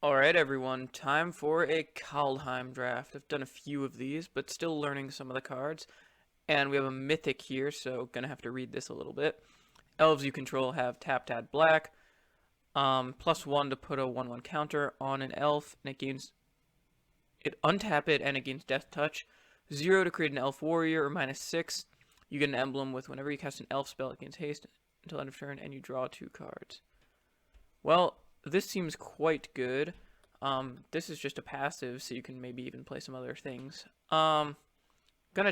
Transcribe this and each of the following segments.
Alright everyone, time for a Kaldheim draft. I've done a few of these, but still learning some of the cards. And we have a mythic here, so gonna have to read this a little bit. Elves you control have tap, add black. +1 to put a 1/1 counter on an elf, and untap it and it gains death touch. 0 to create an elf warrior, or -6. You get an emblem with whenever you cast an elf spell, it gains haste until end of turn, and you draw 2 cards. Well, this seems quite good. This is just a passive, so you can maybe even play some other things. Gonna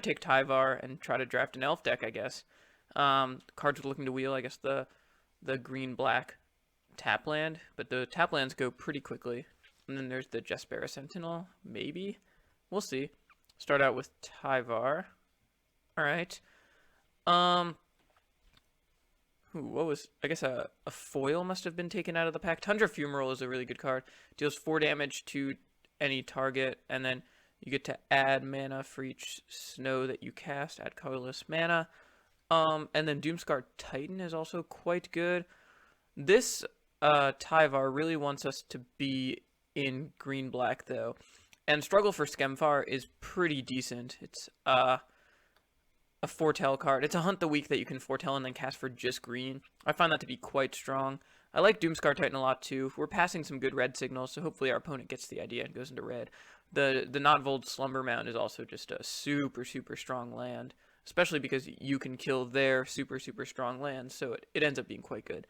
take Tyvar and try to draft an elf deck, I guess. Cards we're looking to wheel, I guess the green-black tap land, but the tap lands go pretty quickly. And then there's the Jespera Sentinel, maybe? We'll see. Start out with Tyvar. Alright. What was, I guess a foil must have been taken out of the pack. Tundra Fumarole is a really good card. Deals 4 damage to any target, and then you get to add mana for each snow that you cast, add colorless mana. And then Doomscar Titan is also quite good. This Tyvar really wants us to be in green-black, though. And Struggle for Skemfar is pretty decent. It's a foretell card. It's a hunt the weak that you can foretell and then cast for just green. I find that to be quite strong. I like Doomscar Titan a lot too. We're passing some good red signals, so hopefully our opponent gets the idea and goes into red. The Notvold Slumber Mound is also just a super strong land, especially because you can kill their super strong land, so it ends up being quite good.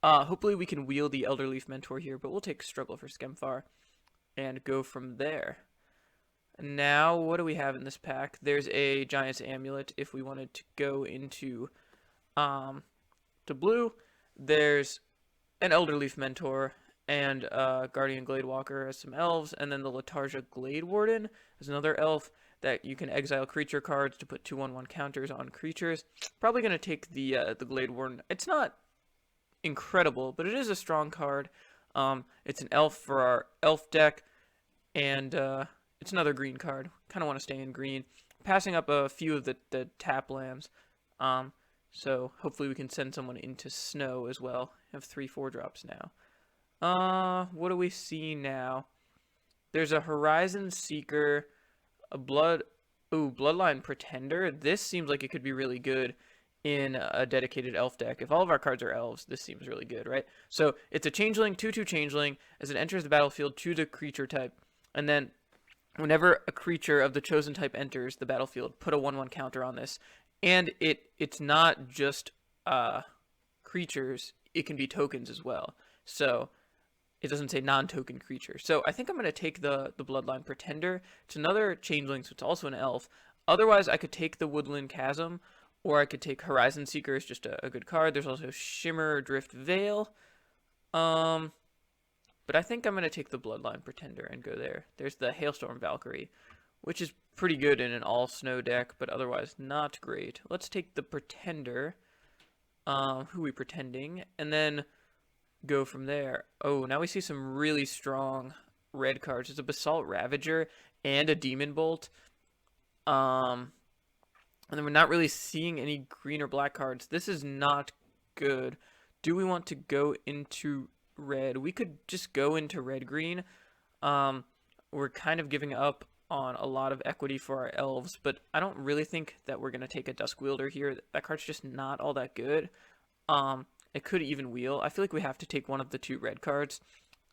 Hopefully we can wheel the Elderleaf Mentor here, but we'll take Struggle for Skemfar and go from there. Now, what do we have in this pack? There's a Giant's Amulet if we wanted to go into to blue. There's an Elderleaf Mentor and Guardian Gladewalker as some elves, and then the Letargia Glade Warden is another elf that you can exile creature cards to put 2/1/1 counters on creatures. Probably going to take the Glade Warden. It's not incredible, but it is a strong card. It's an elf for our elf deck, and it's another green card. Kind of want to stay in green. Passing up a few of the tap lands. So hopefully we can send someone into snow as well. I have 3 4-drops now. What do we see now? There's a Horizon Seeker, a Bloodline Pretender. This seems like it could be really good in a dedicated elf deck. If all of our cards are elves, this seems really good, right? So it's a changeling, 2/2 changeling. As it enters the battlefield, choose a creature type, and then whenever a creature of the chosen type enters the battlefield, put a 1/1 counter on this. And it's not just creatures, it can be tokens as well. So it doesn't say non-token creature. So I think I'm going to take the Bloodline Pretender. It's another changeling, so it's also an elf. Otherwise, I could take the Woodland Chasm, or I could take Horizon Seeker. It's just a good card. There's also Shimmer Drift Veil. But I think I'm going to take the Bloodline Pretender and go there. There's the Hailstorm Valkyrie, which is pretty good in an all-snow deck, but otherwise not great. Let's take the Pretender. Who are we pretending? And then go from there. Oh, now we see some really strong red cards. There's a Basalt Ravager and a Demon Bolt. And then we're not really seeing any green or black cards. This is not good. Do we want to go into red? We could just go into red-green. We're kind of giving up on a lot of equity for our elves, but I don't really think that we're going to take a Duskwielder here. That card's just not all that good. It could even wheel. I feel like we have to take one of the 2 red cards.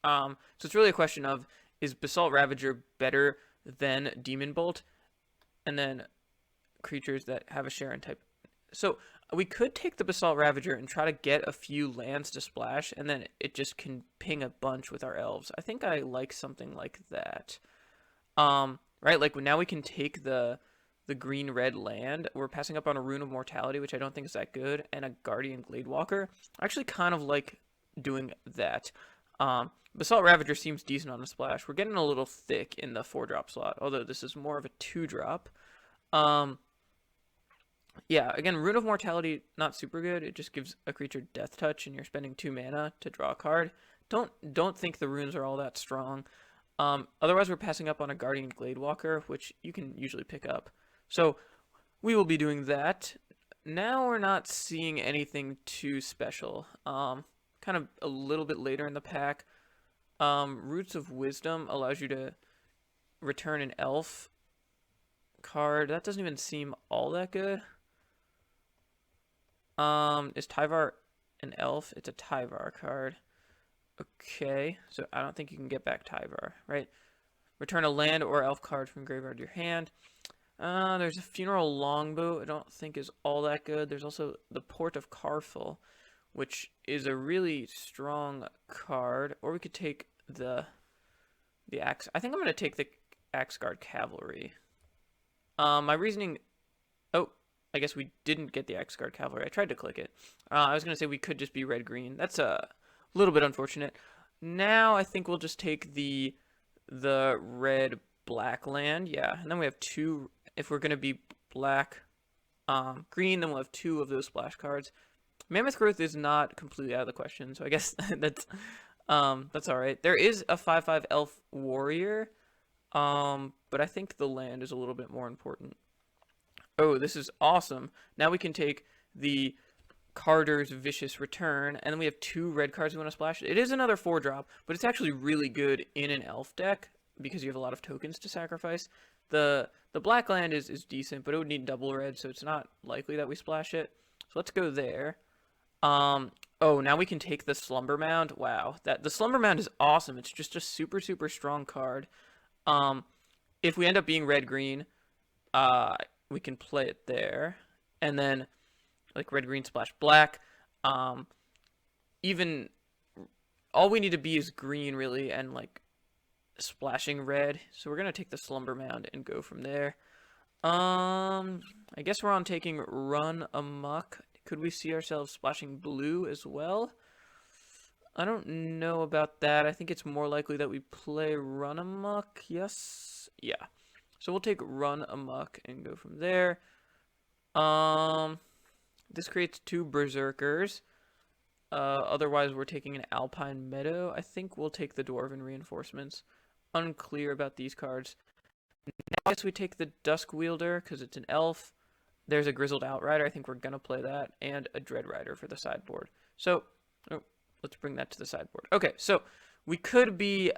So it's really a question of, is Basalt Ravager better than Demon Bolt? And then creatures that have a Sharon type. So we could take the Basalt Ravager and try to get a few lands to splash, and then it just can ping a bunch with our elves. I think I like something like that. Right, like now we can take the green-red land. We're passing up on a Rune of Mortality, which I don't think is that good, and a Guardian Gladewalker. I actually kind of like doing that. Basalt Ravager seems decent on a splash. We're getting a little thick in the 4-drop slot, although this is more of a 2-drop. Yeah, again, Rune of Mortality, not super good. It just gives a creature death touch, and you're spending 2 mana to draw a card. Don't think the runes are all that strong. Otherwise, we're passing up on a Guardian Gladewalker, which you can usually pick up. So we will be doing that. Now we're not seeing anything too special. Kind of a little bit later in the pack. Roots of Wisdom allows you to return an elf card. That doesn't even seem all that good. Is Tyvar an elf? It's a Tyvar card. Okay, so I don't think you can get back Tyvar, right? Return a land or elf card from graveyard to your hand. There's a Funeral Longbow. I don't think is all that good. There's also the Port of Carful, which is a really strong card. Or we could take the Axe. I think I'm going to take the Axeguard Cavalry. My reasoning... Oh, I guess we didn't get the Axeguard Cavalry. I tried to click it. I was going to say we could just be red-green. That's a little bit unfortunate. Now I think we'll just take the red-black land. Yeah, and then we have two... If we're going to be black, green, then we'll have two of those splash cards. Mammoth Growth is not completely out of the question, so I guess that's all right. There is a 5/5 Elf Warrior, but I think the land is a little bit more important. Oh, this is awesome. Now we can take the Carter's Vicious Return, and then we have two red cards we want to splash. It is another 4-drop, but it's actually really good in an elf deck because you have a lot of tokens to sacrifice. The black land is decent, but it would need double red, so it's not likely that we splash it. So let's go there. Oh, now we can take the Slumber Mound. Wow, the Slumber Mound is awesome. It's just a super, super strong card. If we end up being red-green, we can play it there. And then, like, red-green splash black. Even, all we need to be is green, really, and, like, splashing red. So we're going to take the Slumber Mound and go from there. I guess we're on taking Run Amok. Could we see ourselves splashing blue as well? I don't know about that. I think it's more likely that we play Run Amok. Yes? Yeah. So we'll take Run Amok and go from there. This creates two Berserkers. Otherwise, we're taking an Alpine Meadow. I think we'll take the Dwarven Reinforcements. Unclear about these cards. Now I guess we take the Dusk Wielder because it's an elf. There's a Grizzled Outrider. I think we're going to play that. And a Dread Rider for the sideboard. So, let's bring that to the sideboard. Okay, so we could be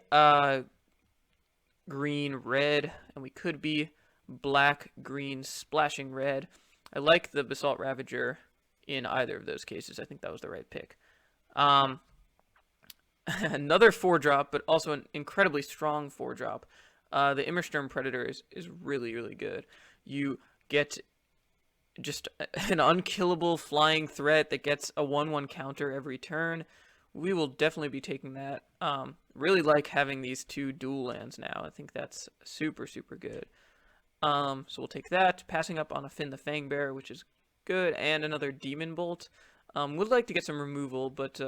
green-red, and we could be black-green splashing red. I like the Basalt Ravager in either of those cases. I think that was the right pick. Another 4-drop, but also an incredibly strong 4-drop. The Immersturm Predator is really, really good. You get just an unkillable flying threat that gets a 1/1 counter every turn. We will definitely be taking that. Really like having these two dual lands now. I think that's super, super good. So we'll take that. Passing up on a Finn the Fangbearer, which is good, and another Demon Bolt. Would like to get some removal, but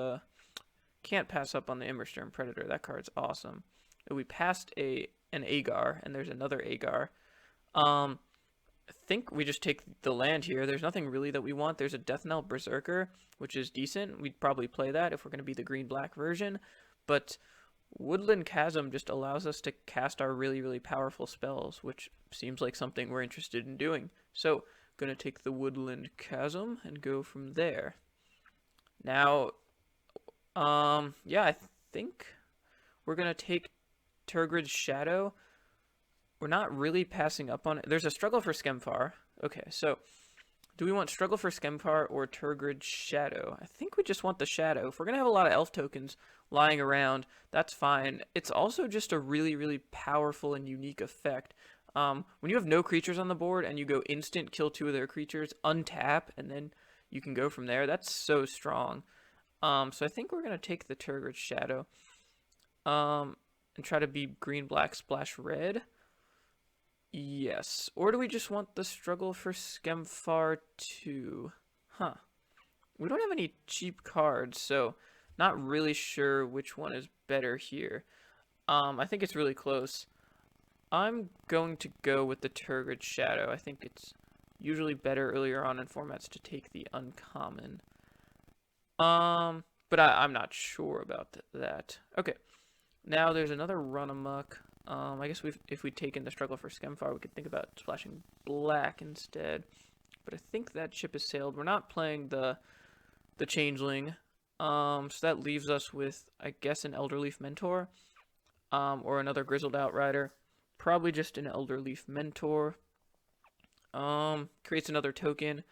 can't pass up on the Immersturm Predator. That card's awesome. We passed an Agar, and there's another Agar. I think we just take the land here. There's nothing really that we want. There's a Death Knell Berserker, which is decent. We'd probably play that if we're going to be the green-black version. But Woodland Chasm just allows us to cast our really, really powerful spells, which seems like something we're interested in doing. So, going to take the Woodland Chasm and go from there. Now, yeah, I think we're going to take Turgrid's Shadow. We're not really passing up on it. There's a Struggle for Skemfar. Okay, so do we want Struggle for Skemfar or Turgrid's Shadow? I think we just want the Shadow. If we're going to have a lot of elf tokens lying around, that's fine. It's also just a really, really powerful and unique effect. When you have no creatures on the board and you go instant kill two of their creatures, untap, and then you can go from there, that's so strong. So I think we're going to take the Turgrid's Shadow and try to be green-black splash red. Yes. Or do we just want the Struggle for Skemfar too? Huh. We don't have any cheap cards, so not really sure which one is better here. I think it's really close. I'm going to go with the Turgrid's Shadow. I think it's usually better earlier on in formats to take the uncommon. But I'm not sure about that. Okay. Now there's another Run Amok. I guess if we'd taken the Struggle for Skemfar, we could think about splashing black instead. But I think that ship has sailed. We're not playing the Changeling. So that leaves us with, I guess, an Elderleaf Mentor. or another Grizzled Outrider. Probably just an Elderleaf Mentor. Creates another token.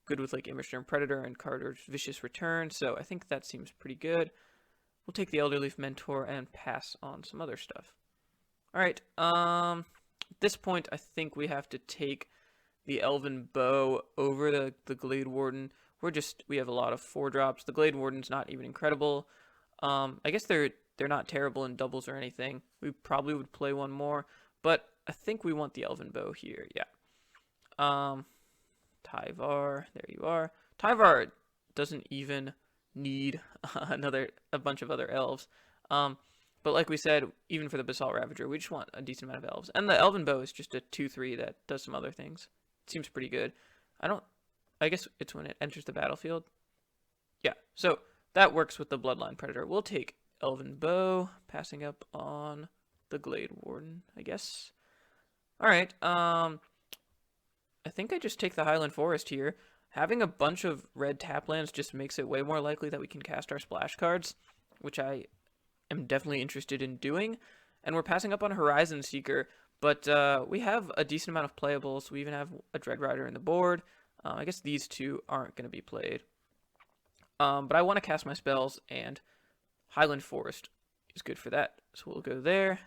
Good with like Immersturm Predator and Carter's Vicious Return, so I think that seems pretty good. We'll take the Elderleaf Mentor and pass on some other stuff. Alright, at this point I think we have to take the Elven Bow over the Glade Warden. We have a lot of 4-drops. The Glade Warden's not even incredible. I guess they're not terrible in doubles or anything. We probably would play one more, but I think we want the Elven Bow here, yeah. Tyvar, there you are. Tyvar doesn't even need a bunch of other elves. But like we said, even for the Basalt Ravager, we just want a decent amount of elves. And the Elven Bow is just a 2/3 that does some other things. Seems pretty good. I guess it's when it enters the battlefield. Yeah, so that works with the Bloodline Predator. We'll take Elven Bow, passing up on the Glade Warden, I guess. Alright, I think I just take the Highland Forest here. Having a bunch of red tap lands just makes it way more likely that we can cast our splash cards, which I am definitely interested in doing. And we're passing up on Horizon Seeker, but we have a decent amount of playables. We even have a Dread Rider in the board. I guess these two aren't going to be played. But I want to cast my spells, and Highland Forest is good for that. So we'll go there.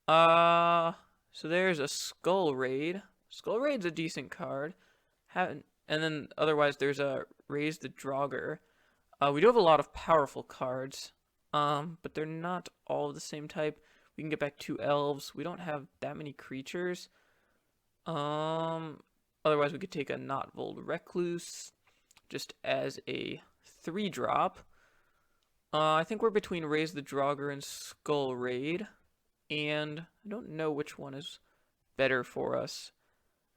So there's a Skull Raid. Skull Raid's a decent card. And then otherwise there's a Raise the Draugr. We do have a lot of powerful cards, but they're not all of the same type. We can get back 2 elves. We don't have that many creatures. Otherwise we could take a Notvold Recluse just as a 3-drop. I think we're between Raise the Draugr and Skull Raid, and I don't know which one is better for us.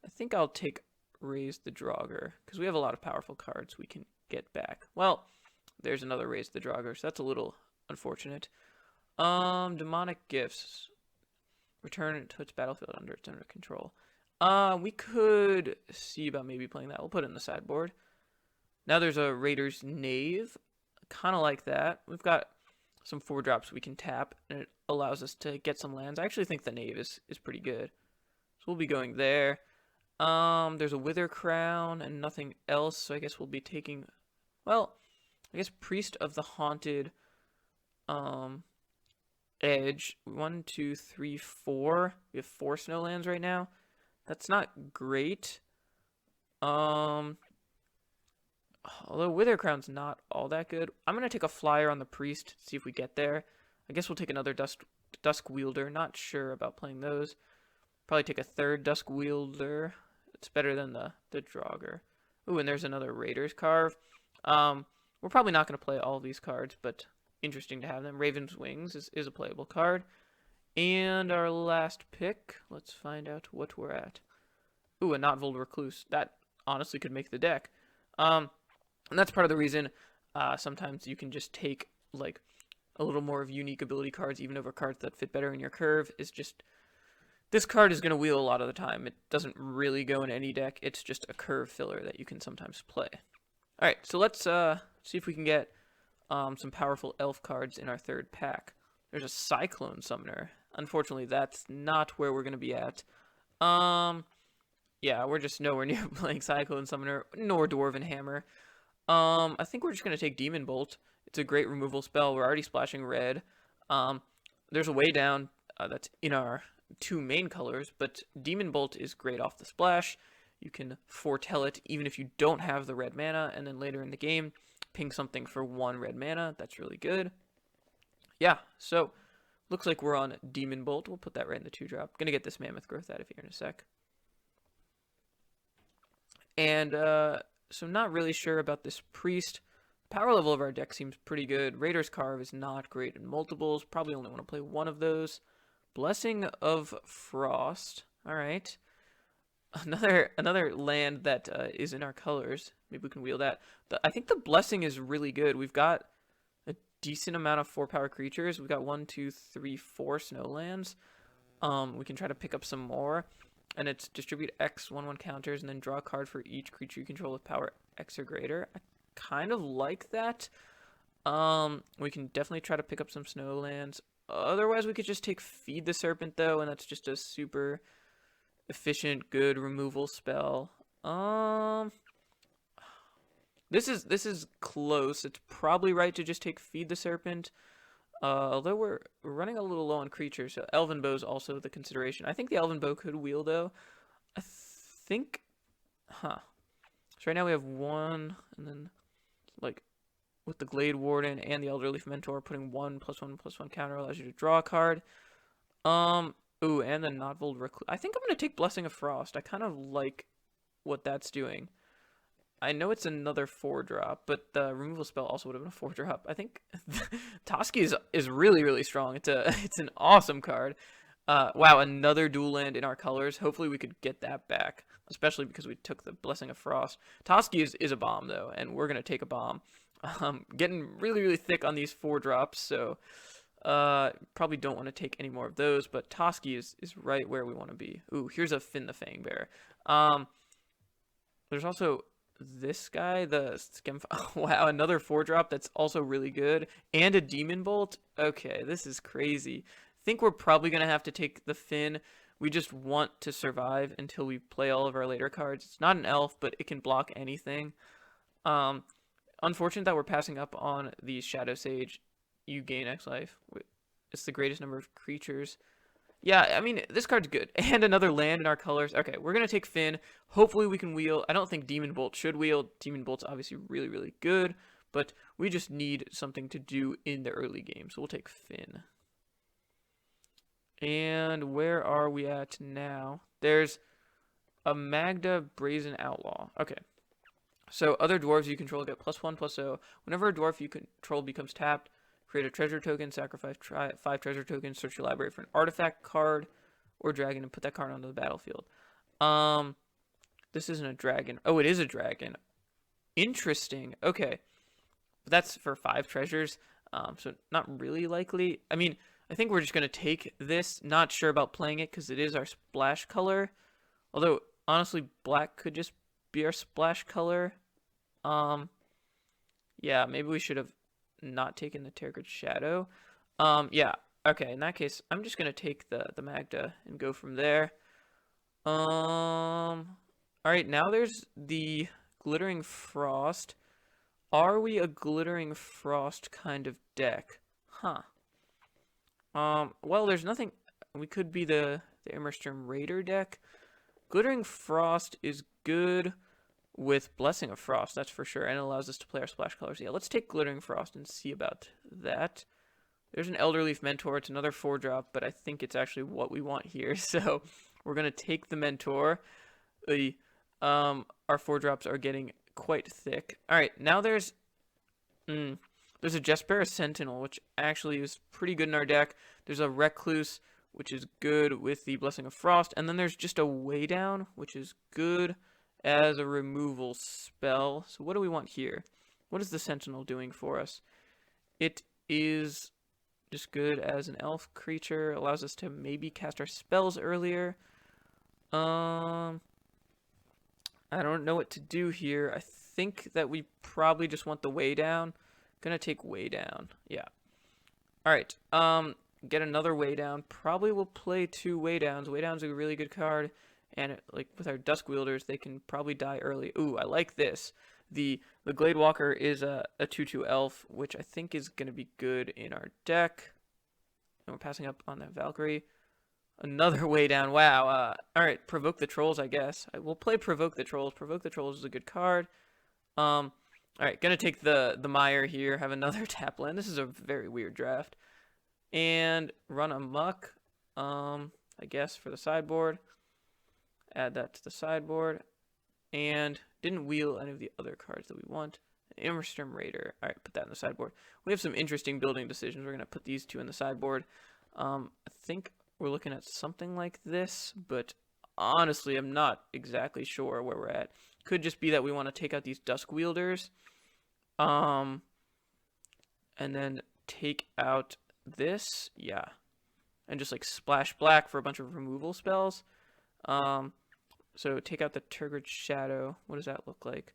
I think I'll take Raise the Draugr, because we have a lot of powerful cards we can get back. Well, there's another Raise the Draugr, so that's a little unfortunate. Demonic Gifts. Return it to its battlefield under its under control. We could see about maybe playing that. We'll put it in the sideboard. Now there's a Raider's Knave. Kind of like that. We've got some 4-drops we can tap, and it allows us to get some lands. I actually think the Knave is pretty good. So we'll be going there. There's a Wither Crown and nothing else, so I guess we'll be taking, well, I guess Priest of the Haunted Edge. 1, 2, 3, 4. We have 4 snowlands right now. That's not great. Although Wither Crown's not all that good. I'm going to take a flyer on the Priest, see if we get there. I guess we'll take another Dusk Wielder. Not sure about playing those. Probably take a 3rd Dusk Wielder. It's better than the Draugr. Ooh, and there's another Raider's Carve. We're probably not going to play all these cards, but interesting to have them. Raven's Wings is a playable card. And our last pick, let's find out what we're at. Ooh, a Notvold Recluse. That honestly could make the deck. And that's part of the reason sometimes you can just take like a little more of unique ability cards, even over cards that fit better in your curve, is just... This card is going to wheel a lot of the time. It doesn't really go in any deck. It's just a curve filler that you can sometimes play. Alright, so let's see if we can get some powerful elf cards in our 3rd pack. There's a Cyclone Summoner. Unfortunately, that's not where we're going to be at. Yeah, we're just nowhere near playing Cyclone Summoner, nor Dwarven Hammer. I think we're just going to take Demon Bolt. It's a great removal spell. We're already splashing red. There's a way down that's in our 2 main colors, but Demon Bolt is great off the splash. You can foretell it even if you don't have the red mana, and then later in the game, ping something for 1 red mana. That's really good. Yeah, so looks like we're on Demon Bolt. We'll put that right in the 2-drop. Gonna get this Mammoth Growth out of here in a sec. And so not really sure about this Priest. Power level of our deck seems pretty good. Raider's Carve is not great in multiples. Probably only want to play 1 of those. Blessing of Frost. All right. Another land that is in our colors. Maybe we can wheel that. I think the Blessing is really good. We've got a decent amount of 4-power creatures. We've got 1, 2, 3, 4 snowlands. We can try to pick up some more. And it's distribute X 1/1 counters and then draw a card for each creature you control with power X or greater. I kind of like that. We can definitely try to pick up some snowlands. Otherwise, we could just take Feed the Serpent, though, and that's just a super efficient, good removal spell. Um, this is close. It's probably right to just take Feed the Serpent. Although we're running a little low on creatures, so Elven Bow is also the consideration. I think the Elven Bow could wheel, though. I think, huh. So right now we have one, and then, like, with the Glade Warden and the Elderleaf Mentor, putting 1+1/+1 counter allows you to draw a card. Ooh, and the Notvold Recluse. I think I'm going to take Blessing of Frost. I kind of like what that's doing. I know it's another 4-drop, but the removal spell also would have been a 4-drop. I think Toski is really, really strong. It's an awesome card. Wow, another dual land in our colors. Hopefully we could get that back, especially because we took the Blessing of Frost. Toski is a bomb, though, and we're going to take a bomb. Getting really, really thick on these 4-drops, so probably don't want to take any more of those, but Toski is right where we want to be. Ooh, here's a Finn the Fangbearer. There's also this guy, the Skim. Wow, another 4-drop that's also really good, and a Demon Bolt. Okay, this is crazy. Think we're probably gonna have to take the Finn. We just want to survive until we play all of our later cards. It's not an elf, but it can block anything. Unfortunate that we're passing up on the Shadow Sage. You gain X life. It's the greatest number of creatures. Yeah, I mean, this card's good. And another land in our colors. Okay, we're going to take Finn. Hopefully we can wheel. I don't think Demon Bolt should wheel. Demon Bolt's obviously really, really good. But we just need something to do in the early game. So we'll take Finn. And where are we at now? There's a Magda Brazen Outlaw. Okay. So other dwarves you control get +1/+0. Whenever a dwarf you control becomes tapped, create a treasure token, sacrifice 5 treasure tokens, search your library for an artifact card or dragon, and put that card onto the battlefield. This isn't a dragon. Oh, it is a dragon. Interesting. Okay. But that's for 5 treasures. So not really likely. I mean, I think we're just going to take this. Not sure about playing it because it is our splash color. Although, honestly, black could just be our splash color. Yeah, maybe we should have not taken the Tergrid Shadow. Yeah, okay, in that case, I'm just gonna take the Magda and go from there. Alright, now there's the Glittering Frost. Are we a Glittering Frost kind of deck? Huh. Well, there's nothing. We could be the Immersturm Raider deck. Glittering Frost is good with Blessing of Frost, that's for sure, and it allows us to play our splash colors. Yeah, let's take Glittering Frost and see about that. There's an Elderleaf Mentor. It's another 4-drop, but I think it's actually what we want here. So we're going to take the Mentor. Our 4-drops are getting quite thick. All right, now there's a Jespera Sentinel, which actually is pretty good in our deck. There's a Recluse, which is good with the Blessing of Frost. And then there's just a Way Down, which is good as a removal spell. So what do we want here? What is the Sentinel doing for us? It is just good as an elf creature. Allows us to maybe cast our spells earlier. I don't know what to do here. I think that we probably just want the Way Down. Gonna take Way Down. Yeah. Alright. Get another Way Down. Probably will play 2 Way Downs. Way Down's a really good card. And like with our Dusk Wielders, they can probably die early. Ooh, I like this. The Glade Walker is a 2/2 elf, which I think is going to be good in our deck. And we're passing up on that Valkyrie. Another Way Down. Wow. Alright, Provoke the Trolls, I guess. We'll play Provoke the Trolls. Provoke the Trolls is a good card. Alright, gonna take the Mire here. Have another tap land. This is a very weird draft. And run amok, I guess, for the sideboard. Add that to the sideboard. And didn't wheel any of the other cards that we want. Immersturm Raider. Alright, put that in the sideboard. We have some interesting building decisions. We're going to put these 2 in the sideboard. I think we're looking at something like this, but honestly, I'm not exactly sure where we're at. Could just be that we want to take out these Dusk Wielders. And then take out this. Yeah. And just like splash black for a bunch of removal spells. So take out the Tergrid Shadow. What does that look like?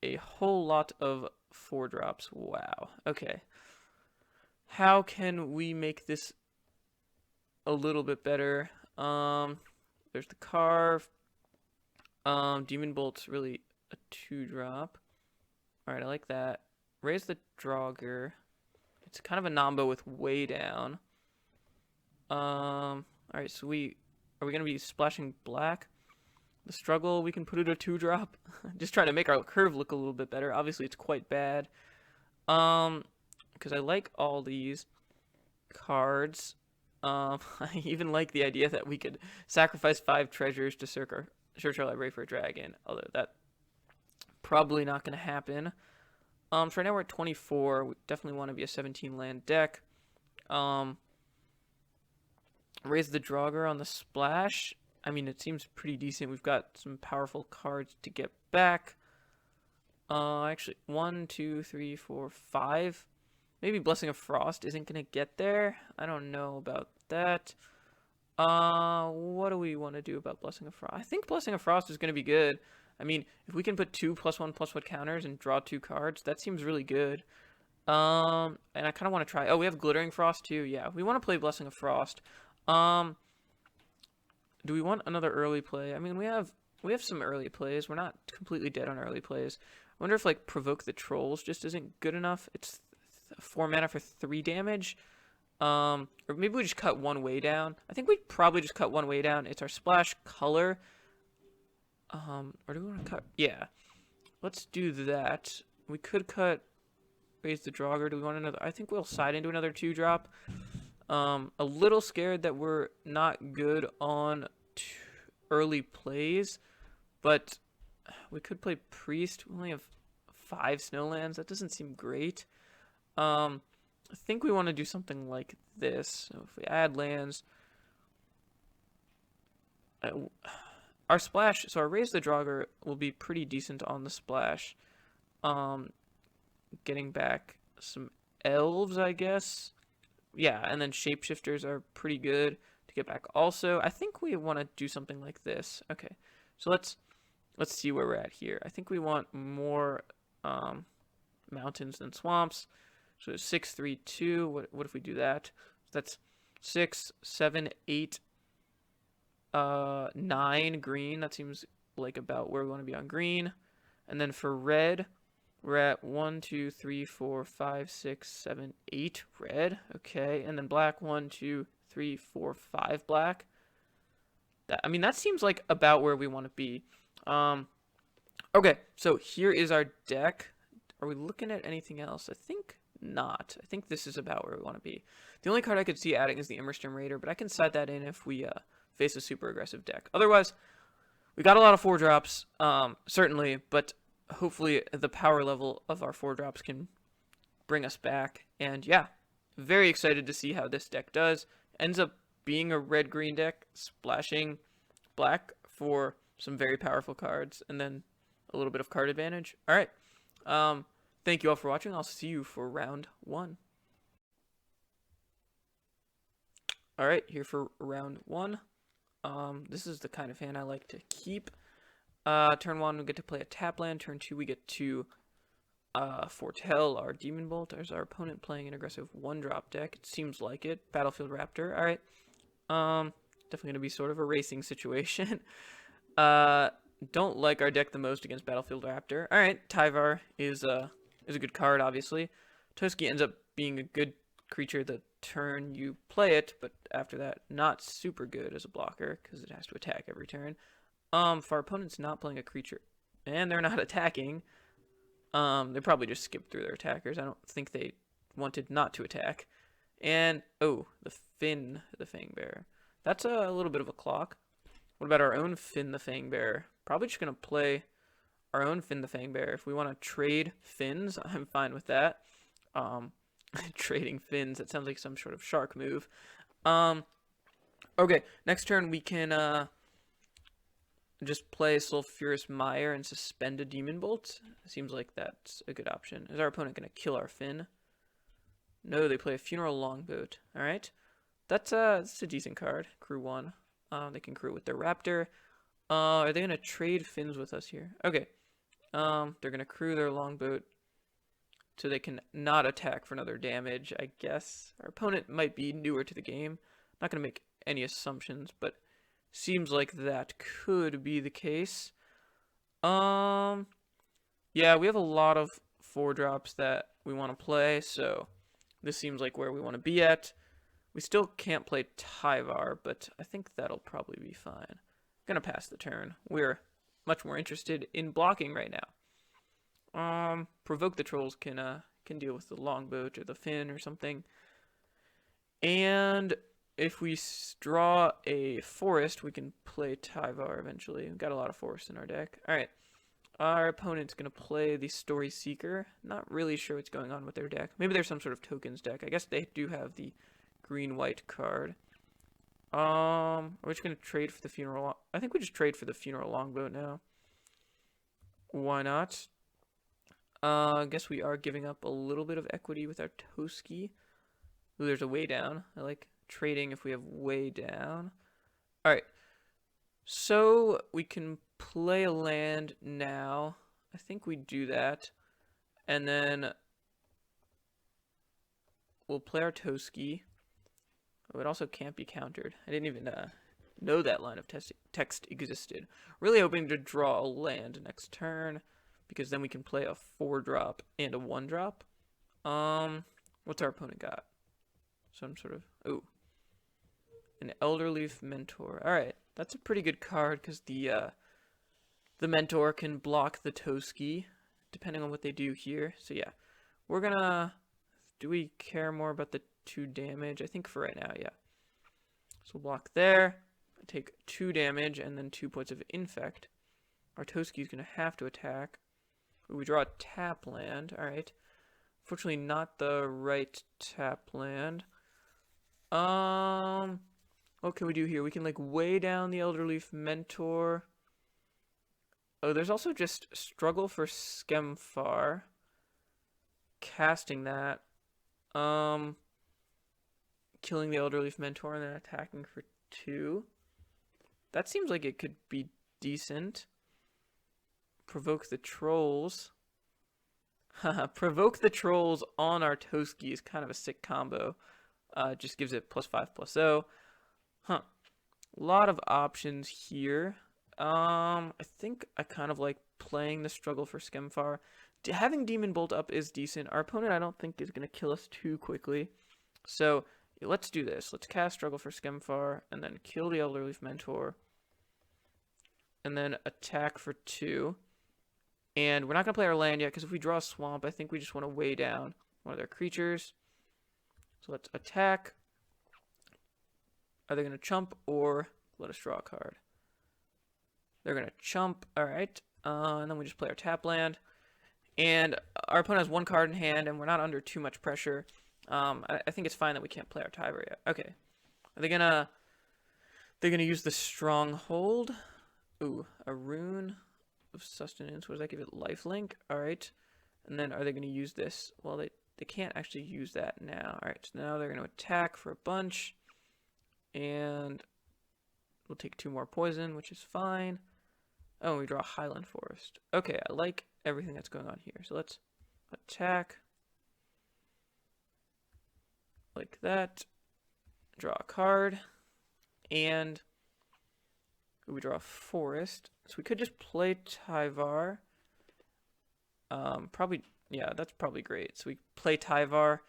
a whole lot of 4-drops. Wow. Okay. How can we make this a little bit better? There's the Carve. Demon Bolt's really a 2-drop. Alright, I like that. Raise the Draugr. It's kind of a Nombo with way down. Alright, so are we gonna be splashing black? The Struggle, we can put it a 2-drop. Just trying to make our curve look a little bit better. Obviously, it's quite bad. Because I like all these cards. I even like the idea that we could sacrifice 5 treasures to search our library for a dragon. Although that probably not going to happen. So right now we're at 24. We definitely want to be a 17 land deck. Raise the Draugr on the splash. I mean, it seems pretty decent. We've got some powerful cards to get back. Actually, 1, 2, 3, 4, 5. Maybe Blessing of Frost isn't going to get there. I don't know about that. What do we want to do about Blessing of Frost? I think Blessing of Frost is going to be good. I mean, if we can put 2 +1/+1 counters and draw 2 cards, that seems really good. And I kind of want to try. Oh, we have Glittering Frost too. Yeah, we want to play Blessing of Frost. Do we want another early play? I mean, we have some early plays. We're not completely dead on early plays. I wonder if like Provoke the Trolls just isn't good enough. It's 4 mana for 3 damage. Or maybe we just cut 1 way down. I think we'd probably just cut 1 way down. It's our splash color. Or do we want to cut? Yeah. Let's do that. We could cut Raise the Draugr. Do we want another? I think we'll side into another 2-drop. A little scared that we're not good on early plays, but we could play Priest. We only have 5 Snowlands. That doesn't seem great. I think we want to do something like this. So if we add lands, our splash, so our Raise the Draugr will be pretty decent on the splash. Getting back some elves, I guess. Yeah, and then Shapeshifters are pretty good to get back also. I think we want to do something like this. Okay, so let's see where we're at here. I think we want more mountains than swamps. So it's 6, 3, 2. What if we do that? That's 6, 7, 8, 9 green. That seems like about where we want to be on green. And then for red, we're at 1, 2, 3, 4, 5, 6, 7, 8 red. Okay, and then black 1, 2, 3, 4, 5 black. I mean, that seems like about where we want to be. Okay, so here is our deck. Are we looking at anything else? I think not. I think this is about where we want to be. The only card I could see adding is the Immerstorm Raider, but I can side that in if we face a super aggressive deck. Otherwise, we got a lot of 4-drops, certainly, but hopefully the power level of our 4-drops can bring us back. And yeah, very excited to see how this deck does. Ends up being a red-green deck, splashing black for some very powerful cards, and then a little bit of card advantage. All right. Thank you all for watching. I'll see you for round 1. All right, here for round 1. This is the kind of hand I like to keep. Turn 1, we get to play a tap land. Turn 2, we get to foretell our Demon Bolt. There's our opponent playing an aggressive 1-drop deck. It seems like it. Battlefield Raptor. All right. Definitely going to be sort of a racing situation. Don't like our deck the most against Battlefield Raptor. All right. Tyvar is a good card, obviously. Toski ends up being a good creature the turn you play it, but after that, not super good as a blocker because it has to attack every turn. If our opponent's not playing a creature and they're not attacking, they probably just skipped through their attackers. I don't think they wanted not to attack. And, oh, the Finn the Fangbearer. That's a little bit of a clock. What about our own Finn the Fangbearer? Probably just going to play our own Finn the Fangbearer. If we want to trade Finns, I'm fine with that. Trading Finns, that sounds like some sort of shark move. Okay, next turn we can just play Sulphurous Mire and suspend a Demon Bolt. Seems like that's a good option. Is our opponent going to kill our Finn? No, they play a Funeral Longboat. All right, that's a decent card. Crew 1. They can crew with their Raptor. Are they going to trade Finns with us here? Okay. They're gonna crew their longboat so they can not attack for another damage, I guess. Our opponent might be newer to the game. Not gonna make any assumptions, but seems like that could be the case. Yeah, we have a lot of 4-drops that we want to play, so this seems like where we want to be at. We still can't play Tyvar, but I think that'll probably be fine. Gonna pass the turn. We're much more interested in blocking right now. Provoke the Trolls can deal with the longboat or the fin or something. And if we draw a forest, we can play Tyvar eventually. We've got a lot of forests in our deck. Alright. Our opponent's going to play the Story Seeker. Not really sure what's going on with their deck. Maybe there's some sort of tokens deck. I guess they do have the green-white card. Are we just going to trade for the Funeral? I think we just trade for the Funeral Longboat now. Why not? I guess we are giving up a little bit of equity with our Toski. Ooh, there's a way down. I like trading if we have way down. Alright. So we can play a land now. I think we do that. And then we'll play our Toski. Oh, it also can't be countered. I didn't even know that line of text existed. Really hoping to draw a land next turn, because then we can play a 4-drop and a 1-drop. What's our opponent got? Some sort of... Ooh. An Elderleaf Mentor. Alright, that's a pretty good card, because the Mentor can block the Toski, depending on what they do here. So yeah, we're gonna... Do we care more about the 2 damage? I think for right now, yeah. So we'll block there, take 2 damage, and then 2 points of Infect. Our Toski's gonna have to attack. Ooh, we draw a tap land, alright. Fortunately, not the right tap land. What can we do here? We can, like, weigh down the Elderleaf Mentor. Oh, there's also just Struggle for Skemfar. Casting that. Killing the Elderleaf Mentor and then attacking for 2. That seems like it could be decent. Provoke the Trolls. Provoke the Trolls on our Toski is kind of a sick combo. Just gives it +5/+0. Huh. A lot of options here. I think I kind of like playing the Struggle for Skemfar. Having Demon Bolt up is decent. Our opponent, I don't think, is going to kill us too quickly. So, let's do this. Let's cast Struggle for Skemfar, and then kill the Elderleaf Mentor. And then attack for 2. And we're not going to play our land yet, because if we draw a Swamp, I think we just want to weigh down one of their creatures. So let's attack. Are they going to chump, or let us draw a card? They're going to chump. Alright. And then we just play our tap land. And our opponent has 1 card in hand, and we're not under too much pressure. I think it's fine that we can't play our Tyvar yet. Okay. Are they gonna... They're gonna use the Stronghold. Ooh, a Rune of Sustenance. What does that give it? Lifelink. Alright. And then are they gonna use this? Well, they can't actually use that now. Alright, so now they're gonna attack for a bunch. And we'll take 2 more poison, which is fine. Oh, we draw a Highland Forest. Okay, I like everything that's going on here. So let's attack. Like that. Draw a card. And we draw a forest. So we could just play Tyvar. Probably, yeah, that's probably great. So we play Tyvar.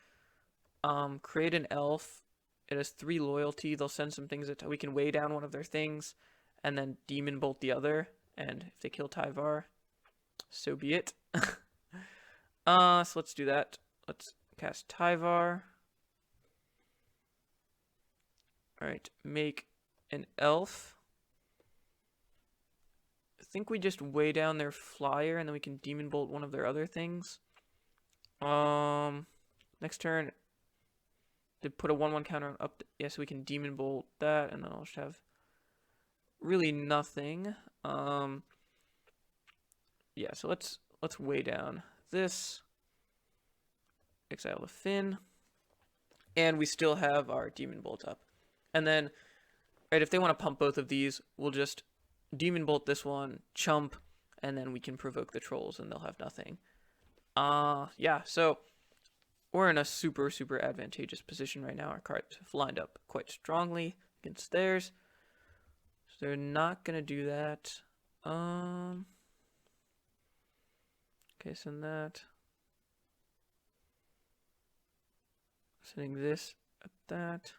Create an elf. It has 3 loyalty. They'll send some things that we can weigh down one of their things. And then Demon Bolt the other. And if they kill Tyvar, so be it. So let's do that. Let's cast Tyvar. Alright, make an elf. I think we just weigh down their flyer and then we can Demon Bolt one of their other things. Next turn, they put a 1/1 counter up. Yeah, so we can Demon Bolt that, and then I'll just have really nothing. Yeah, so let's weigh down this. Exile the Fin. And we still have our Demon Bolt up. And then, right, if they want to pump both of these, we'll just Demon Bolt this one, chump, and then we can provoke the trolls and they'll have nothing. Yeah, so we're in a super, super advantageous position right now. Our cards have lined up quite strongly against theirs. So they're not going to do that. Okay, send that. Sending this at that.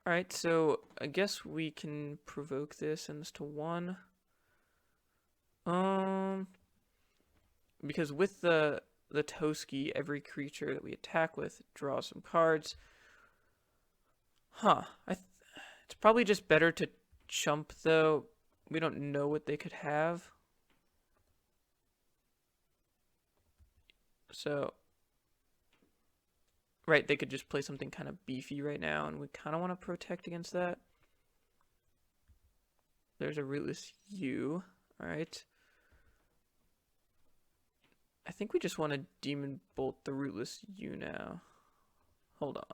Alright, so I guess we can provoke this, send this to 1. Because with the Toski, every creature that we attack with draws some cards. It's probably just better to chump, though. We don't know what they could have. So, right, they could just play something kind of beefy right now, and we kind of want to protect against that. There's a Rootless U. Alright. I think we just want to Demon Bolt the Rootless U now. Hold on.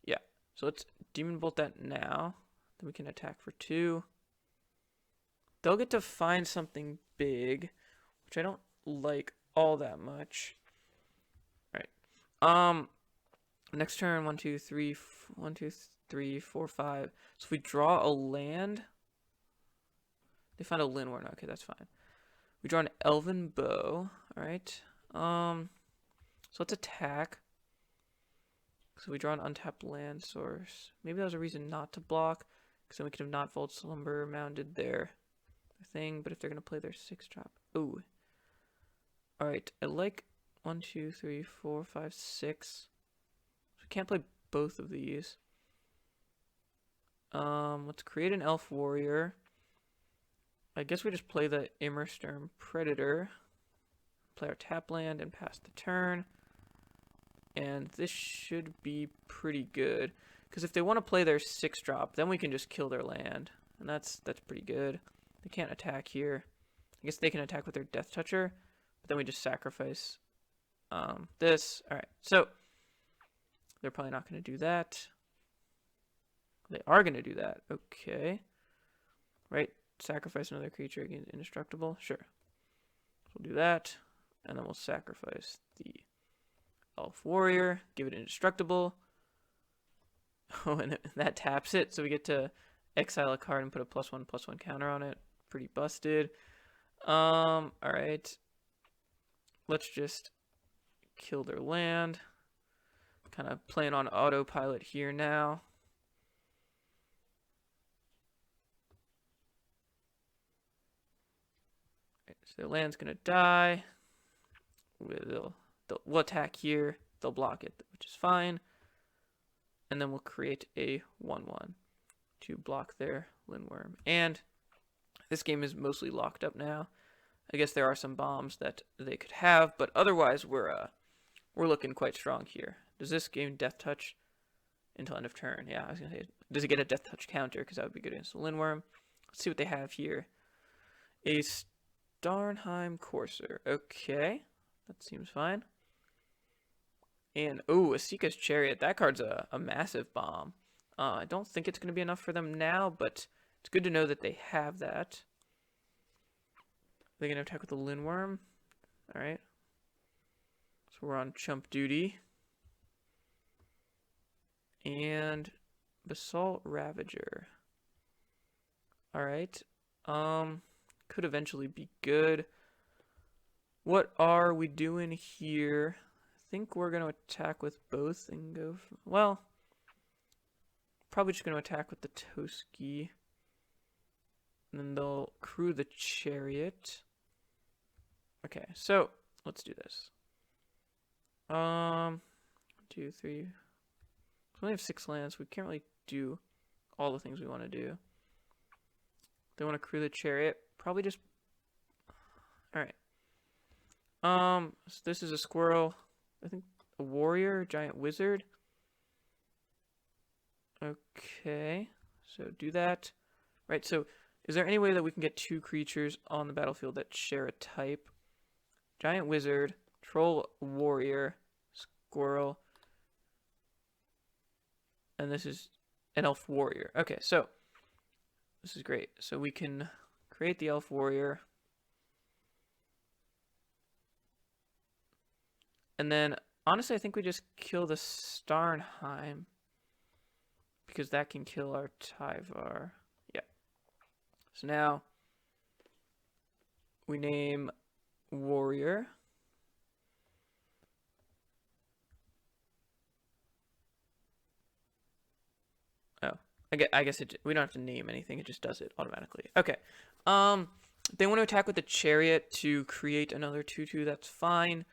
Yeah, so let's Demon Bolt that now. Then we can attack for 2. They'll get to find something big, which I don't like all that much. Alright. Next turn, 1, 2, 3, 1, 2, 3, 4, 5. So if we draw a land, they find a Lindworm. Okay, that's fine. We draw an Elven Bow. Alright. So let's attack. So we draw an untapped land source. Maybe that was a reason not to block, because then we could have not Vault Slumber mounted their thing. But if they're going to play their 6-drop. Ooh. Alright, I like 1, 2, 3, 4, 5, 6. So we can't play both of these. Let's create an Elf Warrior. I guess we just play the Immersturm Predator. Play our tap land and pass the turn. And this should be pretty good. Because if they want to play their 6-drop, then we can just kill their land. And that's pretty good. They can't attack here. I guess they can attack with their Death Toucher. But then we just sacrifice this. Alright, so they're probably not going to do that. They are going to do that. Okay. Right. Sacrifice another creature against indestructible. Sure. We'll do that. And then we'll sacrifice the Elf Warrior. Give it indestructible. Oh, and that taps it. So we get to exile a card and put a +1/+1 counter on it. Pretty busted. Alright. Let's just kill their land. Kind of playing on autopilot here now. So their land's gonna die. We'll attack here. They'll block it, which is fine. And then we'll create a 1/1 to block their Lindworm. And this game is mostly locked up now. I guess there are some bombs that they could have, but otherwise we're looking quite strong here. Does this game Death Touch until end of turn? Yeah, I was gonna say, does it get a Death Touch counter? Because that would be good against the Lindworm. Let's see what they have here. A Starnheim Courser. Okay, that seems fine. And, oh, Asika's Chariot. That card's a massive bomb. I don't think it's going to be enough for them now, but it's good to know that they have that. They're going to attack with the Lindworm. Alright. So we're on chump duty. And Basalt Ravager. Alright. Could eventually be good. What are we doing here? I think we're going to attack with both and go... well, probably just going to attack with the Toski. And then they'll crew the Chariot. Okay, so let's do this. 1, 2, 3. We only have 6 lands. We can't really do all the things we want to do. They want to crew the Chariot. Probably just... alright. So this is a squirrel. I think a warrior, giant wizard. Okay, so do that. Right, so is there any way that we can get 2 creatures on the battlefield that share a type? Giant wizard, troll warrior, squirrel, and this is an elf warrior. Okay, so this is great. So we can create the elf warrior. And then, honestly, I think we just kill the Starnheim. Because that can kill our Tyvar. Yeah. So now, we name warrior. Oh, I guess we don't have to name anything. It just does it automatically. Okay. They want to attack with the chariot to create another 2/2. That's fine.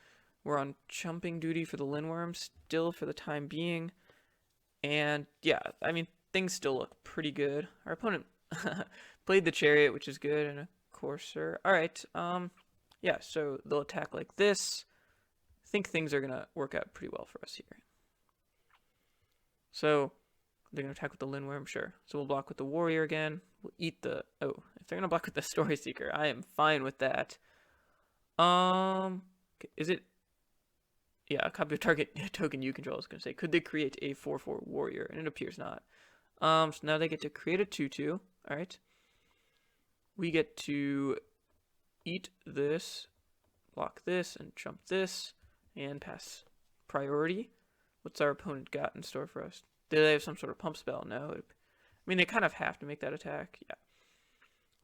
We're on jumping duty for the Lindworm still for the time being. And yeah, I mean, things still look pretty good. Our opponent played the chariot, which is good, and a courser. All right. Yeah, so they'll attack like this. I think things are going to work out pretty well for us here. So they're going to attack with the Lindworm, sure. So we'll block with the Warrior again. We'll eat the... Oh, if they're going to block with the Story Seeker, I am fine with that. Is it... Yeah, a copy of target token you control. I was going to say, could they create a 4/4 Warrior? And it appears not. So now they get to create a 2/2. All right. We get to eat this, block this, and jump this, and pass priority. What's our opponent got in store for us? Do they have some sort of pump spell? No. I mean, they kind of have to make that attack. Yeah.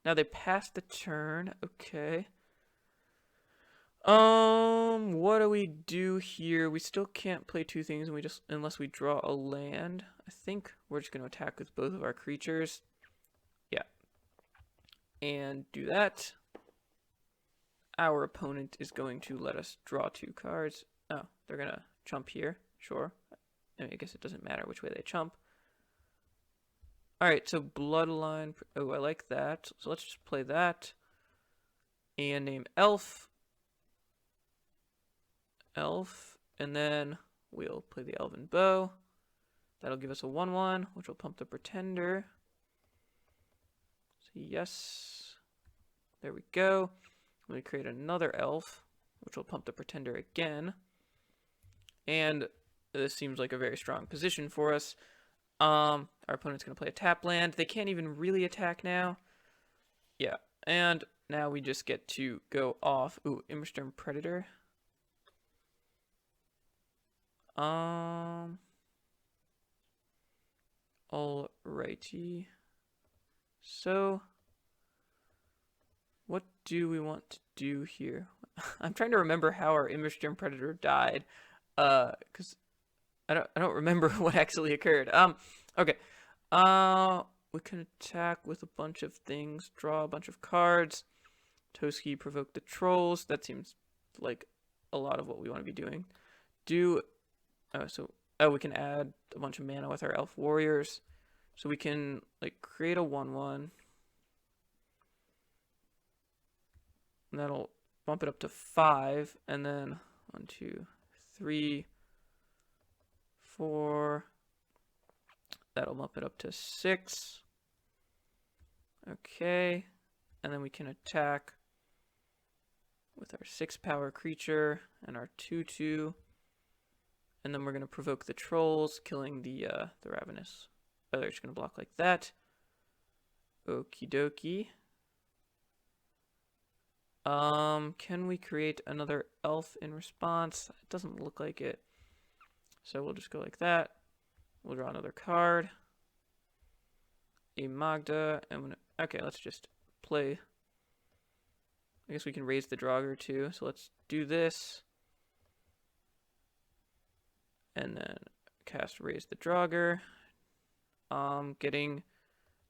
Now they pass the turn. Okay. What do we do here? We still can't play two things, and unless we draw a land. I think we're just going to attack with both of our creatures. Yeah. And do that. Our opponent is going to let us draw 2 cards. Oh, they're going to chump here. Sure. I mean, I guess it doesn't matter which way they chump. Alright, so Bloodline. Oh, I like that. So let's just play that. And name Elf. Elf. And then we'll play the Elven Bow. That'll give us a 1/1, which will pump the Pretender. So yes. There we go. We create another Elf, which will pump the Pretender again. And this seems like a very strong position for us. Our opponent's going to play a tap land. They can't even really attack now. Yeah, and now we just get to go off. Ooh, Immersturm Predator. Alrighty. So, what do we want to do here? I'm trying to remember how our Immersturm Predator died. Because I don't remember what actually occurred. Okay. We can attack with a bunch of things, draw a bunch of cards. Toski provoke the trolls. That seems like a lot of what we want to be doing. We can add a bunch of mana with our elf warriors. So we can like create a 1/1. And that'll bump it up to 5, and then 1, 2, 3, 4. That'll bump it up to 6. Okay. And then we can attack with our 6-power creature and our 2/2. And then we're going to provoke the trolls, killing the Ravenous. Oh, they're just going to block like that. Okie dokie. Can we create another elf in response? It doesn't look like it. So we'll just go like that. We'll draw another card. A Magda. Okay, let's just play. I guess we can raise the Draugr too. So let's do this. And then cast Raise the Draugr. Getting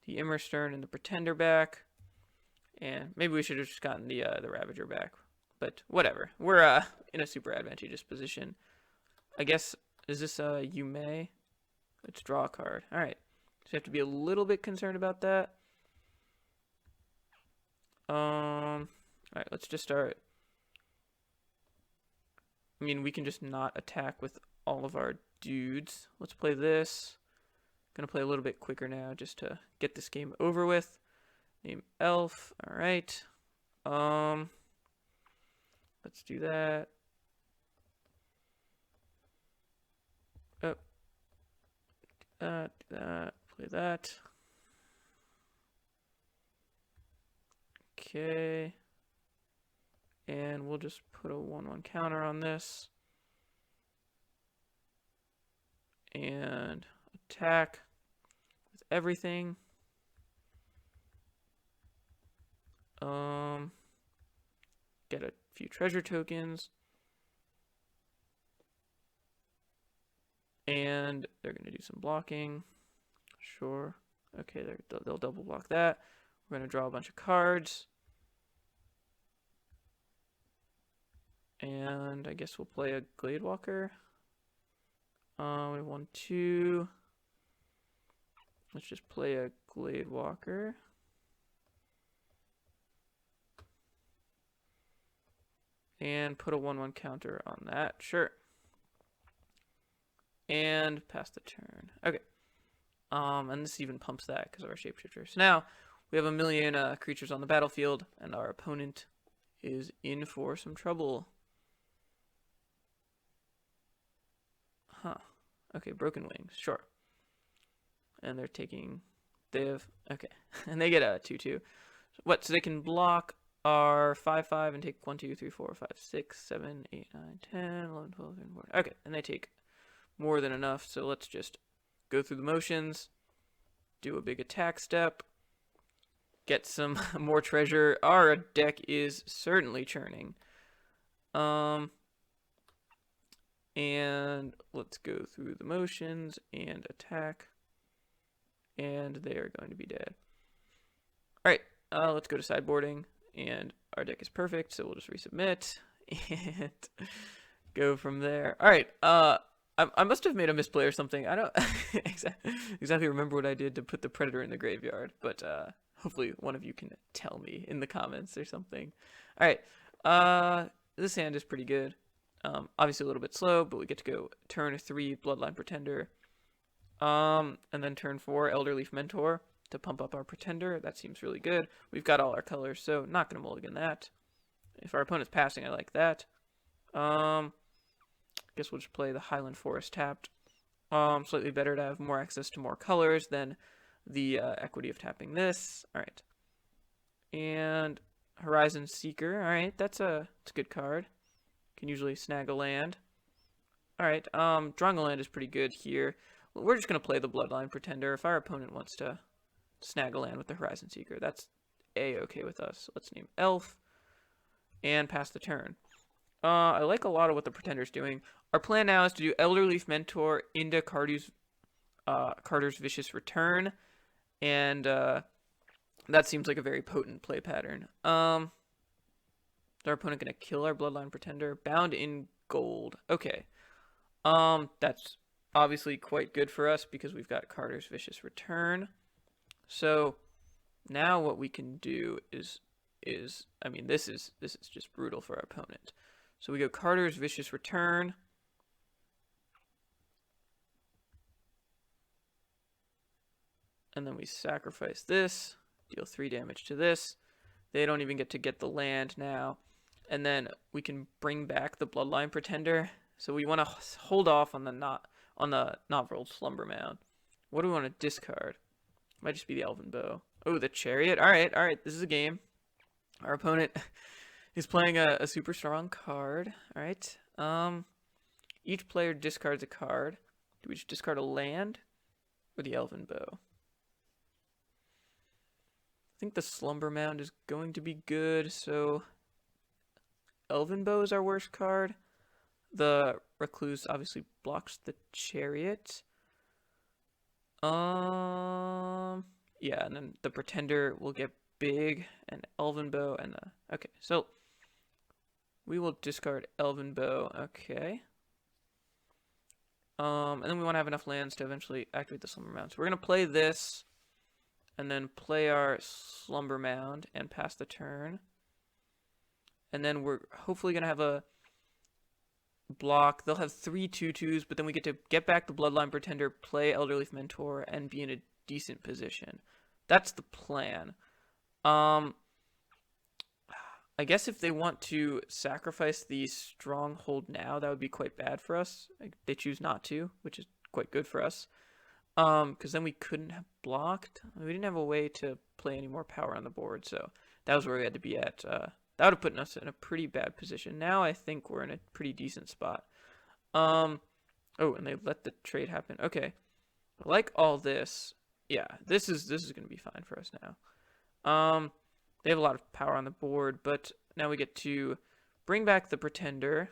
the Immersturm and the Pretender back. And maybe we should have just gotten the Ravager back. But whatever. We're in a super advantageous position. I guess, is this you may? Let's draw a card. Alright. So you have to be a little bit concerned about that. Alright, let's just start. I mean, we can just not attack with all of our dudes. Let's play this. Gonna play a little bit quicker now just to get this game over with. Name Elf. Alright. Let's do that. Oh. Play that. Okay. And we'll just put a 1/1 counter on this. And attack with everything. Get a few treasure tokens. And they're going to do some blocking. Sure. Okay, they'll double block that. We're going to draw a bunch of cards. And I guess we'll play a Gladewalker. We have 1, 2. Let's just play a Gladewalker. And put a 1/1 counter on that. Sure. And pass the turn. Okay. And this even pumps that because of our shapeshifter. So now we have a million creatures on the battlefield, and our opponent is in for some trouble. Huh. Okay, Broken Wings. Sure. And they're taking... They have... Okay. And they get a 2/2. What? So they can block our 5/5 and take 1, 2, 3, 4, 5, 6, 7, 8, 9, 10, 11, 12, 13, 14. Okay. And they take more than enough. So let's just go through the motions. Do a big attack step. Get some more treasure. Our deck is certainly churning. And let's go through the motions and attack. And they are going to be dead. Alright, let's go to sideboarding. And our deck is perfect, so we'll just resubmit. And go from there. Alright, I must have made a misplay or something. I don't exactly remember what I did to put the Predator in the graveyard. But hopefully one of you can tell me in the comments or something. Alright, this hand is pretty good. Obviously a little bit slow, but we get to go turn 3 Bloodline Pretender. And then turn 4 Elderleaf Mentor to pump up our Pretender. That seems really good. We've got all our colors, so not going to mulligan that. If our opponent's passing, I like that. Guess we'll just play the Highland Forest tapped. Slightly better to have more access to more colors than the equity of tapping this. Alright. And Horizon Seeker. Alright, that's a good card. Can usually snag a land. Alright, drawing a land is pretty good here. We're just going to play the Bloodline Pretender. If our opponent wants to snag a land with the Horizon Seeker, that's A-okay with us. Let's name Elf and pass the turn. I like a lot of what the Pretender's doing. Our plan now is to do Elderleaf Mentor into Carter's Vicious Return, and that seems like a very potent play pattern. Is our opponent going to kill our Bloodline Pretender? Bound in gold. Okay. That's obviously quite good for us because we've got Carter's Vicious Return. So now what we can do is I mean, this is just brutal for our opponent. So we go Carter's Vicious Return. And then we sacrifice this, deal 3 damage to this. They don't even get to get the land now. And then we can bring back the Bloodline Pretender. So we want to hold off on the Not-Rolled Slumber Mound. What do we want to discard? Might just be the Elven Bow. Oh, the Chariot. All right. This is a game. Our opponent is playing a super strong card. All right. Each player discards a card. Do we just discard a land or the Elven Bow? I think the Slumber Mound is going to be good. So Elven Bow is our worst card. The Recluse obviously blocks the Chariot. Yeah, and then the Pretender will get big, and Elven Bow, and okay, so we will discard Elven Bow. Okay. And then we want to have enough lands to eventually activate the Slumber Mound. So we're gonna play this, and then play our Slumber Mound and pass the turn. And then we're hopefully gonna have a block. They'll have 3 2/2s, but then we get to get back the Bloodline Pretender, play Elderleaf Mentor, and be in a decent position. That's the plan. I guess if they want to sacrifice the Stronghold now, that would be quite bad for us. They choose not to, which is quite good for us. Because then we couldn't have blocked. We didn't have a way to play any more power on the board, so that was where we had to be at. That would have put us in a pretty bad position. Now I think we're in a pretty decent spot. Oh, and they let the trade happen. Okay, like all this, yeah, this is gonna be fine for us now. They have a lot of power on the board, but now we get to bring back the Pretender,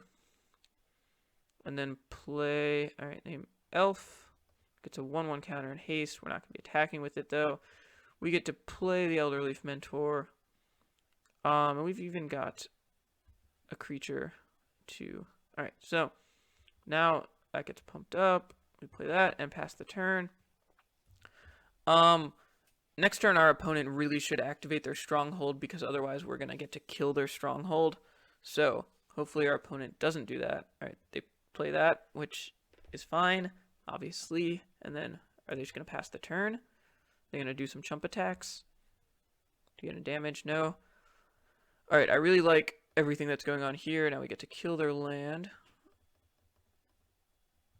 and then play. All right, name Elf. Gets a 1/1 counter and haste. We're not gonna be attacking with it though. We get to play the Elderleaf Mentor. And we've even got a creature too. All right, so now that gets pumped up. We play that and pass the turn. Next turn, our opponent really should activate their stronghold because otherwise we're gonna get to kill their stronghold. So hopefully our opponent doesn't do that. All right, they play that, which is fine, obviously. And then are they just gonna pass the turn? They're gonna do some chump attacks. Do you get any damage? No. All right, I really like everything that's going on here. Now we get to kill their land.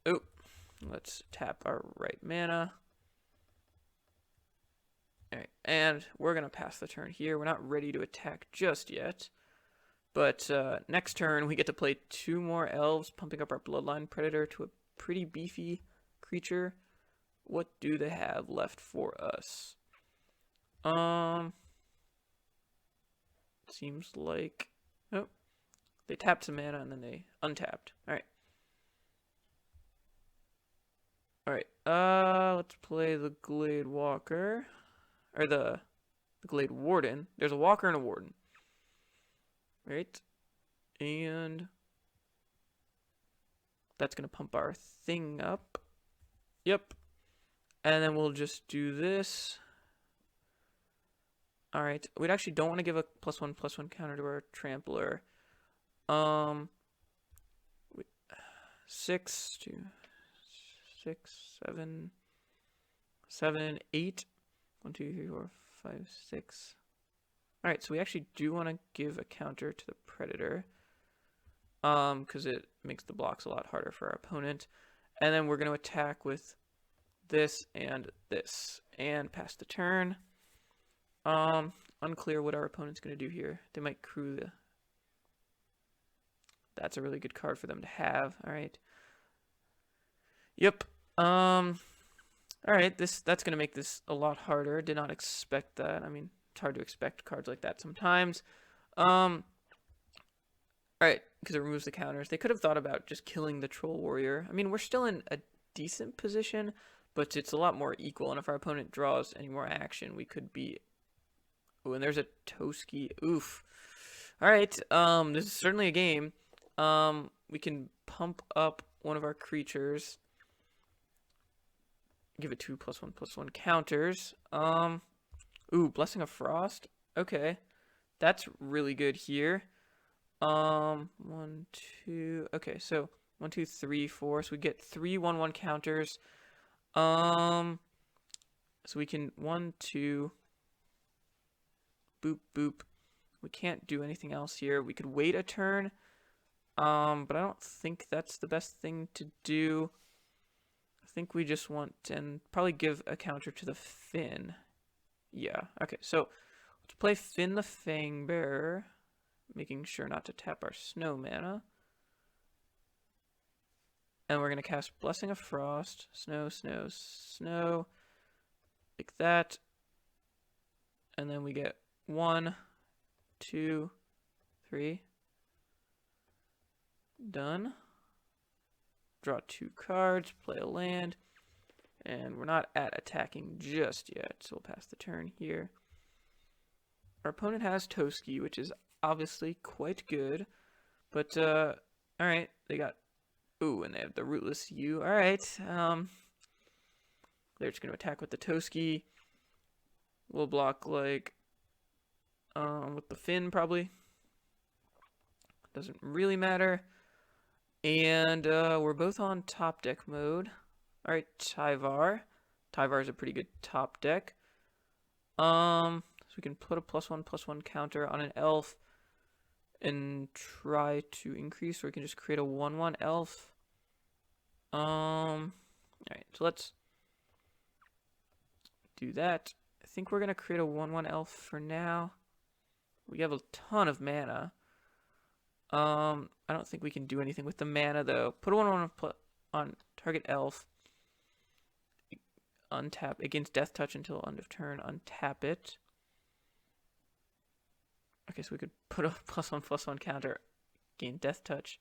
Oh, let's tap our right mana. All right, and we're going to pass the turn here. We're not ready to attack just yet. But next turn, we get to play 2 more elves, pumping up our Bloodline Predator to a pretty beefy creature. What do they have left for us? Seems like... Oh, they tapped some mana and then they untapped. All right. All right, let's play the Glade Walker. Or the Glade Warden. There's a Walker and a Warden. Right? And that's going to pump our thing up. Yep. And then we'll just do this. All right. We actually don't want to give a +1/+1 counter to our Trampler. 6 to 6, 7, 7, 8. 1, 2, 3, 4, 5, 6. All right, so we actually do want to give a counter to the Predator, because it makes the blocks a lot harder for our opponent. And then we're going to attack with this, and pass the turn. Unclear what our opponent's going to do here. They might crew the... That's a really good card for them to have. All right. Yep. All right, that's going to make this a lot harder. Did not expect that. I mean, it's hard to expect cards like that sometimes. All right, because it removes the counters. They could have thought about just killing the Troll Warrior. I mean, we're still in a decent position, but it's a lot more equal. And if our opponent draws any more action, we could be... Oh, and there's a Toski. Oof. All right, this is certainly a game. We can pump up one of our creatures. Give it 2 +1/+1 counters. Ooh, Blessing of Frost. Okay, that's really good here. 1, 2. Okay, so 1, 2, 3, 4. So we get 3 1/1 counters. So we can 1, 2. Boop boop. We can't do anything else here. We could wait a turn. But I don't think that's the best thing to do. I think we just want to probably give a counter to the Finn. Yeah, okay, so let's play Finn the Fangbearer, making sure not to tap our snow mana. And we're going to cast Blessing of Frost, snow, snow, snow, like that. And then we get 1, 2, 3. Done. Draw 2 cards, play a land, and we're not at attacking just yet, so we'll pass the turn here. Our opponent has Toski, which is obviously quite good, but alright, they got, ooh, and they have the Rootless U. Alright, they're just going to attack with the Toski. We'll block, like, with the Finn, probably. Doesn't really matter. And we're both on top deck mode. All right, Tyvar. Tyvar is a pretty good top deck. So we can put a +1/+1 counter on an elf and try to increase, or we can just create a 1/1 elf. All right, so let's do that. I think we're gonna create a 1/1 elf for now. We have a ton of mana. I don't think we can do anything with the mana though. Put one on target elf. Untap against death touch until end of turn. Untap it. Okay, so we could put a +1/+1 counter, gain death touch,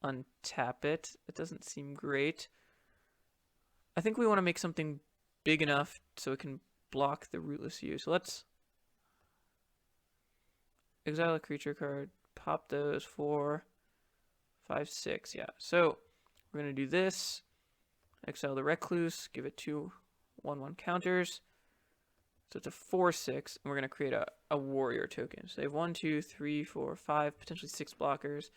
untap it. It doesn't seem great. I think we want to make something big enough so it can block the Rootless U. So let's exile a creature card, pop those 4, 5, 6. Yeah, so we're going to do this. Exile the Recluse, give it 2 1/1 counters. So it's a 4/6, and we're going to create a warrior token. So they have 1, 2, 3, 4, 5, potentially 6 blockers.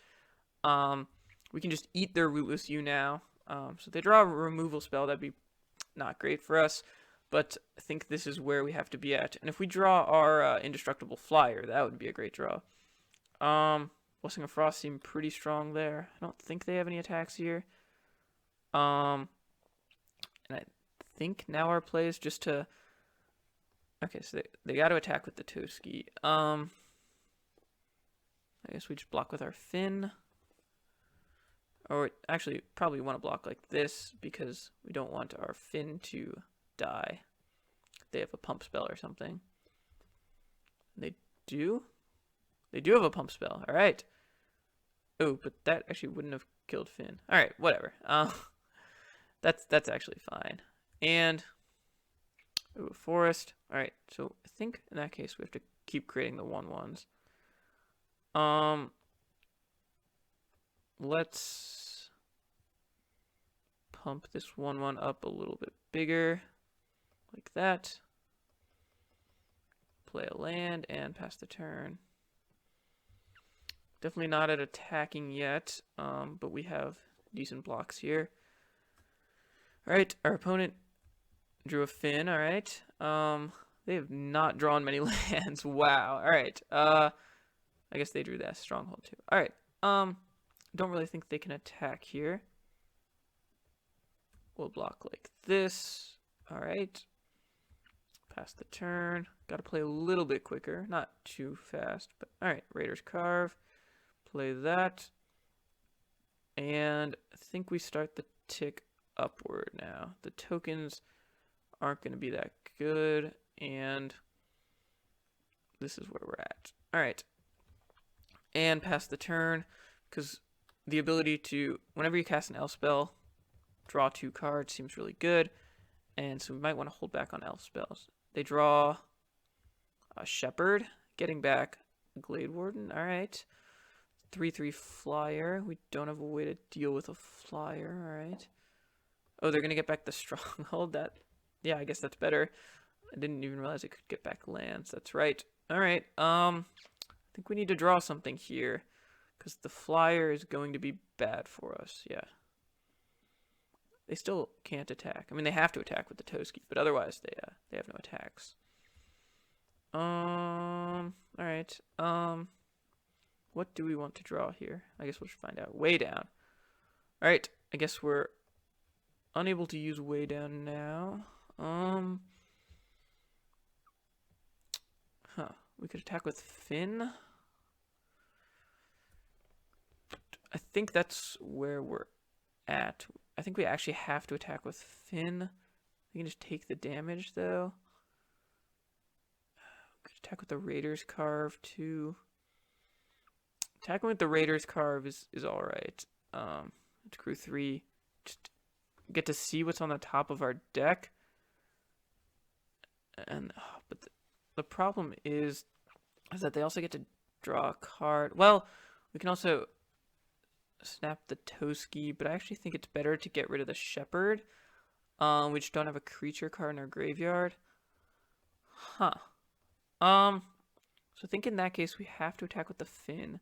We can just eat their Rootless U now. So if they draw a removal spell, that'd be not great for us. But I think this is where we have to be at. And if we draw our Indestructible Flyer, that would be a great draw. Blessing of Frost seemed pretty strong there. I don't think they have any attacks here. And I think now our play is just to... Okay, so they got to attack with the Toski. I guess we just block with our Fin. Or actually, probably want to block like this because we don't want our Fin to die. They have a pump spell or something. They do? They do have a pump spell. All right. Oh, but that actually wouldn't have killed Fin. All right, whatever. That's actually fine. And ooh, a forest. All right, so I think in that case we have to keep creating the 1/1s. Let's pump this 1/1 up a little bit bigger, like that. Play a land and pass the turn. Definitely not at attacking yet, but we have decent blocks here. All right, our opponent drew a Fin. All right. They have not drawn many lands. Wow. All right. I guess they drew that stronghold too. All right. Don't really think they can attack here. We'll block like this. All right. Pass the turn. Got to play a little bit quicker, not too fast, but all right. Raider's Carve. Play that. And I think we start the tick upward now. The tokens aren't going to be that good, and this is where we're at. All right. And pass the turn, because the ability to, whenever you cast an elf spell, draw 2 cards seems really good, and so we might want to hold back on elf spells. They draw a Shepherd, getting back a Glade Warden. All right. 3/3 flyer. We don't have a way to deal with a flyer. All right. Oh, they're going to get back the Stronghold. Yeah, I guess that's better. I didn't even realize it could get back lands. That's right. All right. I think we need to draw something here because the flyer is going to be bad for us. Yeah. They still can't attack. I mean, they have to attack with the Toski, but otherwise they have no attacks. All right. What do we want to draw here? I guess we'll find out. Way down. All right. I guess we're unable to use way down now. We could attack with Fin. I think that's where we're at. I think we actually have to attack with Fin. We can just take the damage though. We could attack with the Raider's Carve too. Attacking with the Raider's Carve is alright. To crew 3. Just get to see what's on the top of our deck. And but the problem is that they also get to draw a card. Well, we can also snap the Toski, but I actually think it's better to get rid of the Shepherd. We just don't have a creature card in our graveyard. So I think in that case we have to attack with the Fin.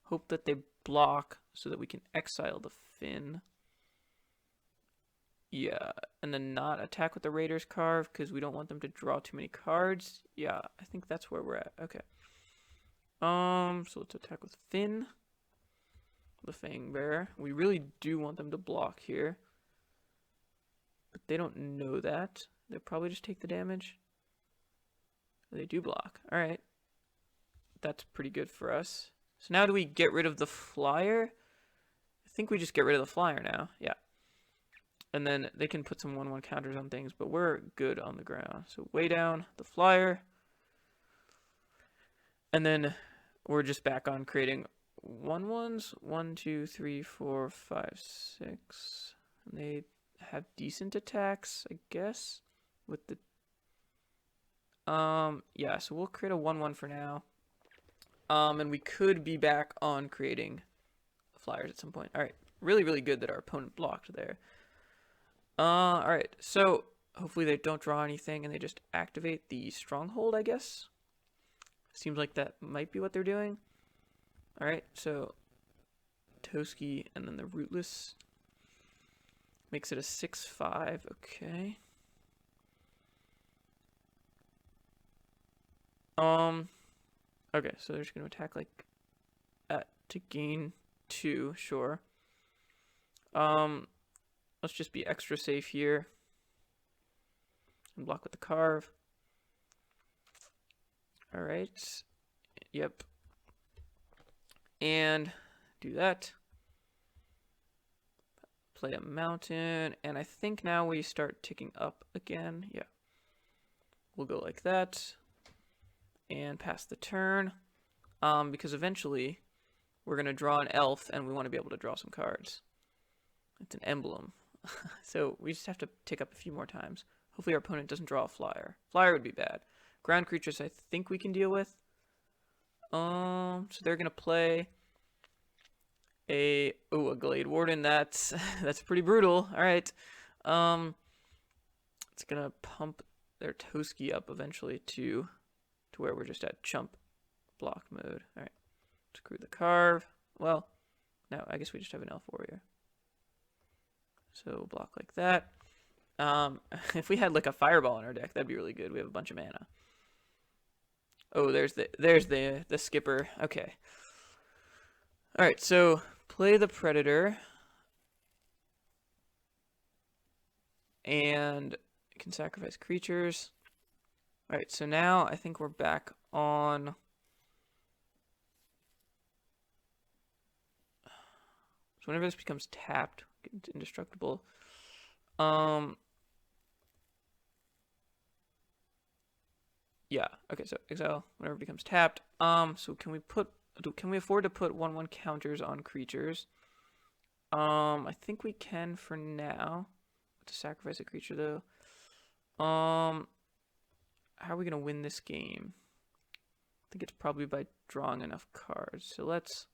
Hope that they block so that we can exile the Fin. Yeah, and then not attack with the Raider's Carve because we don't want them to draw too many cards. Yeah, I think that's where we're at. Okay. So let's attack with Fin, the Fang Bearer. We really do want them to block here, but they don't know that. They'll probably just take the damage. They do block. All right. that's pretty good for us. So now do we get rid of the flyer? I think we just get rid of the flyer now. Yeah. And then they can put some 1/1 counters on things, but we're good on the ground. So way down the flyer. And then we're just back on creating 1/1s. 1, 2, 3, 4, 5, 6. And they have decent attacks, I guess. With the yeah, so we'll create a 1/1 for now. And we could be back on creating flyers at some point. All right, really, really good that our opponent blocked there. All right, so hopefully they don't draw anything and they just activate the stronghold, I guess. Seems like that might be what they're doing. All right, so Toski and then the Rootless makes it a 6/5. Okay. Okay, so they're just gonna attack like to gain 2, sure. Let's just be extra safe here and block with the carve. All right. Yep. And do that. Play a mountain, and I think now we start ticking up again. Yeah. We'll go like that and pass the turn, because eventually we're going to draw an elf and we want to be able to draw some cards. It's an emblem. So we just have to tick up a few more times. Hopefully our opponent doesn't draw a flyer. Flyer would be bad. Ground creatures I think we can deal with. So they're going to play a Glade Warden. That's pretty brutal. All right. It's going to pump their Toski up eventually to where we're just at chump block mode. All right. Screw the carve. Well, no, I guess we just have an elf warrior. So block like that. If we had like a fireball in our deck, that'd be really good. We have a bunch of mana. Oh, there's the skipper. Okay. All right, so play the predator, and you can sacrifice creatures. All right, so now I think we're back on. So whenever this becomes tapped, it's indestructible. Yeah. Okay. So exile whenever it becomes tapped. So can we afford to put 1/1 counters on creatures? I think we can for now. To sacrifice a creature though. How are we gonna win this game? I think it's probably by drawing enough cards. So let's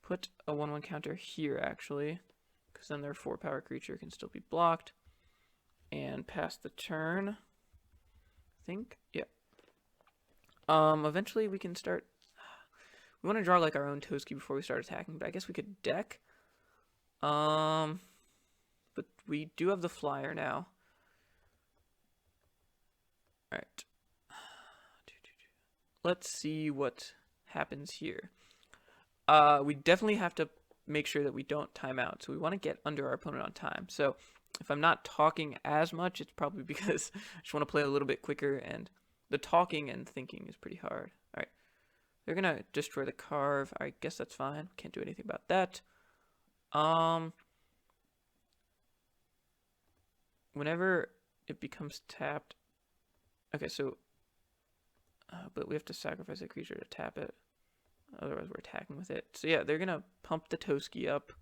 put a 1/1 counter here actually, because then their 4-power creature can still be blocked, and pass the turn. I think, yeah. Eventually we can start. We want to draw like our own Toski before we start attacking, but I guess we could deck. But we do have the flyer now. All right. Let's see what happens here. We definitely have to make sure that we don't time out. So we want to get under our opponent on time. So if I'm not talking as much, it's probably because I just want to play a little bit quicker, and the talking and thinking is pretty hard. All right. They're going to destroy the carve. I guess that's fine. Can't do anything about that. Whenever it becomes tapped. Okay, so but we have to sacrifice a creature to tap it. Otherwise, we're attacking with it. So yeah, they're going to pump the Toski up.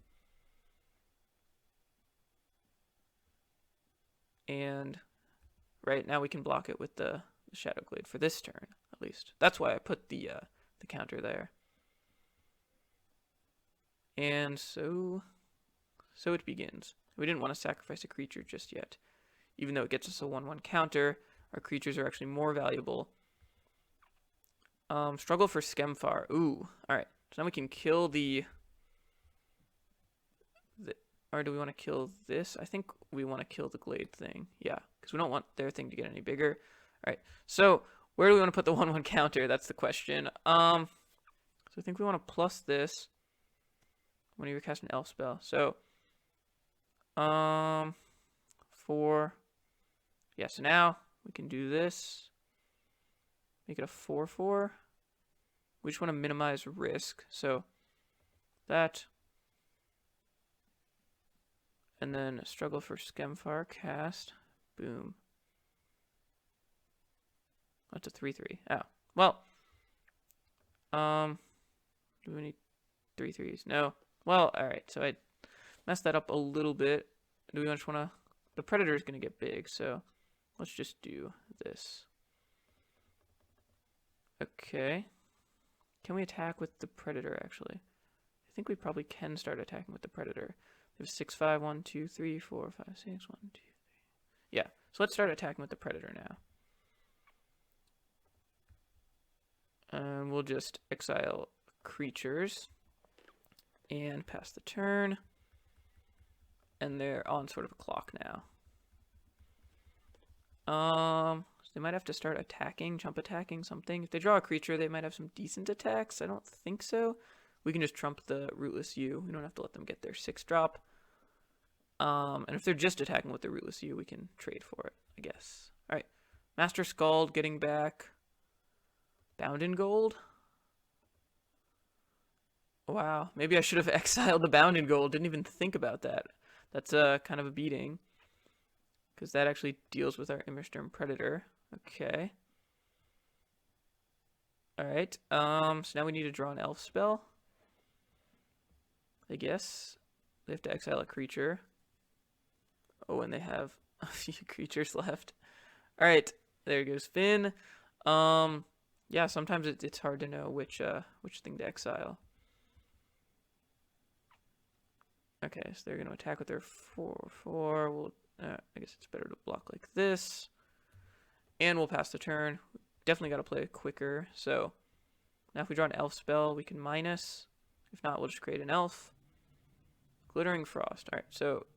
And right now we can block it with the Shadow Glade for this turn, at least. That's why I put the counter there. And so it begins. We didn't want to sacrifice a creature just yet. Even though it gets us a 1/1 counter, our creatures are actually more valuable. Struggle for Skemfar. Ooh, alright. So now we can kill or do we want to kill this? I think we want to kill the Glade thing. Yeah, because we don't want their thing to get any bigger. Alright, so where do we want to put the 1/1 counter? That's the question. So I think we want to plus this when you cast an elf spell. So, 4. Yeah, so now we can do this. Make it a 4/4. We just want to minimize risk. So that. And then struggle for Skemfar cast. Boom. That's a 3/3. Oh. Well. Do we need 3/3s? No. Well, alright. So I messed that up a little bit. Do we just want to... The Predator is going to get big, so let's just do this. Okay. Can we attack with the Predator, actually? I think we probably can start attacking with the Predator. There's 6, 5, 1, 2, 3, 4, 5, 6, 1, 2, 3. Yeah, so let's start attacking with the Predator now. And we'll just exile creatures and pass the turn. And they're on sort of a clock now. So they might have to start attacking, jump attacking something. If they draw a creature, they might have some decent attacks. I don't think so. We can just trump the Rootless U. We don't have to let them get their 6-drop. And if they're just attacking with the Rootless U, we can trade for it, I guess. Alright. Master Skald getting back. Bound in Gold? Wow. Maybe I should have exiled the Bound in Gold. Didn't even think about that. That's kind of a beating. Because that actually deals with our Immersturm Predator. Okay. Alright. So now we need to draw an elf spell. I guess. They have to exile a creature. Oh, and they have a few creatures left. Alright. There goes Finn. Yeah, sometimes it's hard to know which thing to exile. Okay, so they're going to attack with their 4/4. We'll, I guess it's better to block like this. And we'll pass the turn. Definitely got to play it quicker. So now if we draw an elf spell, we can minus. If not, we'll just create an elf. Glittering Frost. Alright, so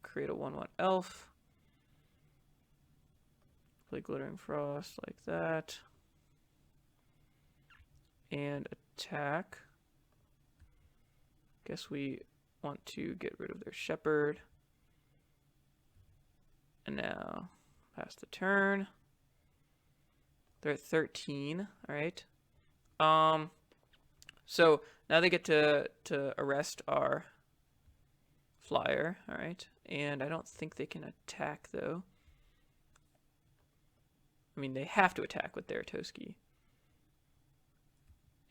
create a 1/1 elf. Play Glittering Frost like that. And attack. Guess we want to get rid of their shepherd. And now pass the turn. They're at 13. All right. So now they get to arrest our flyer. All right. And I don't think they can attack though. I mean, they have to attack with their Toski.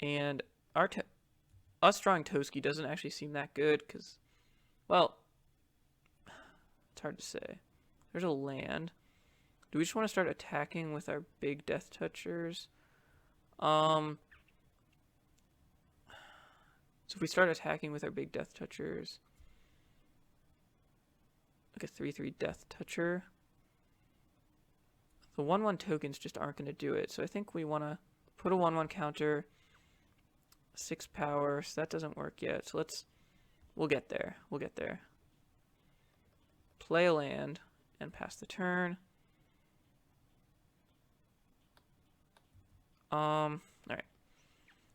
And us drawing Toski doesn't actually seem that good because, well, it's hard to say. There's a land. Do we just want to start attacking with our big Death Touchers? So if we start attacking with our big Death Touchers, like a 3/3 Death Toucher, the 1/1 tokens just aren't going to do it. So I think we want to put a 1/1 counter, 6 power, so that doesn't work yet. So we'll get there. We'll get there. Play a land and pass the turn. All right.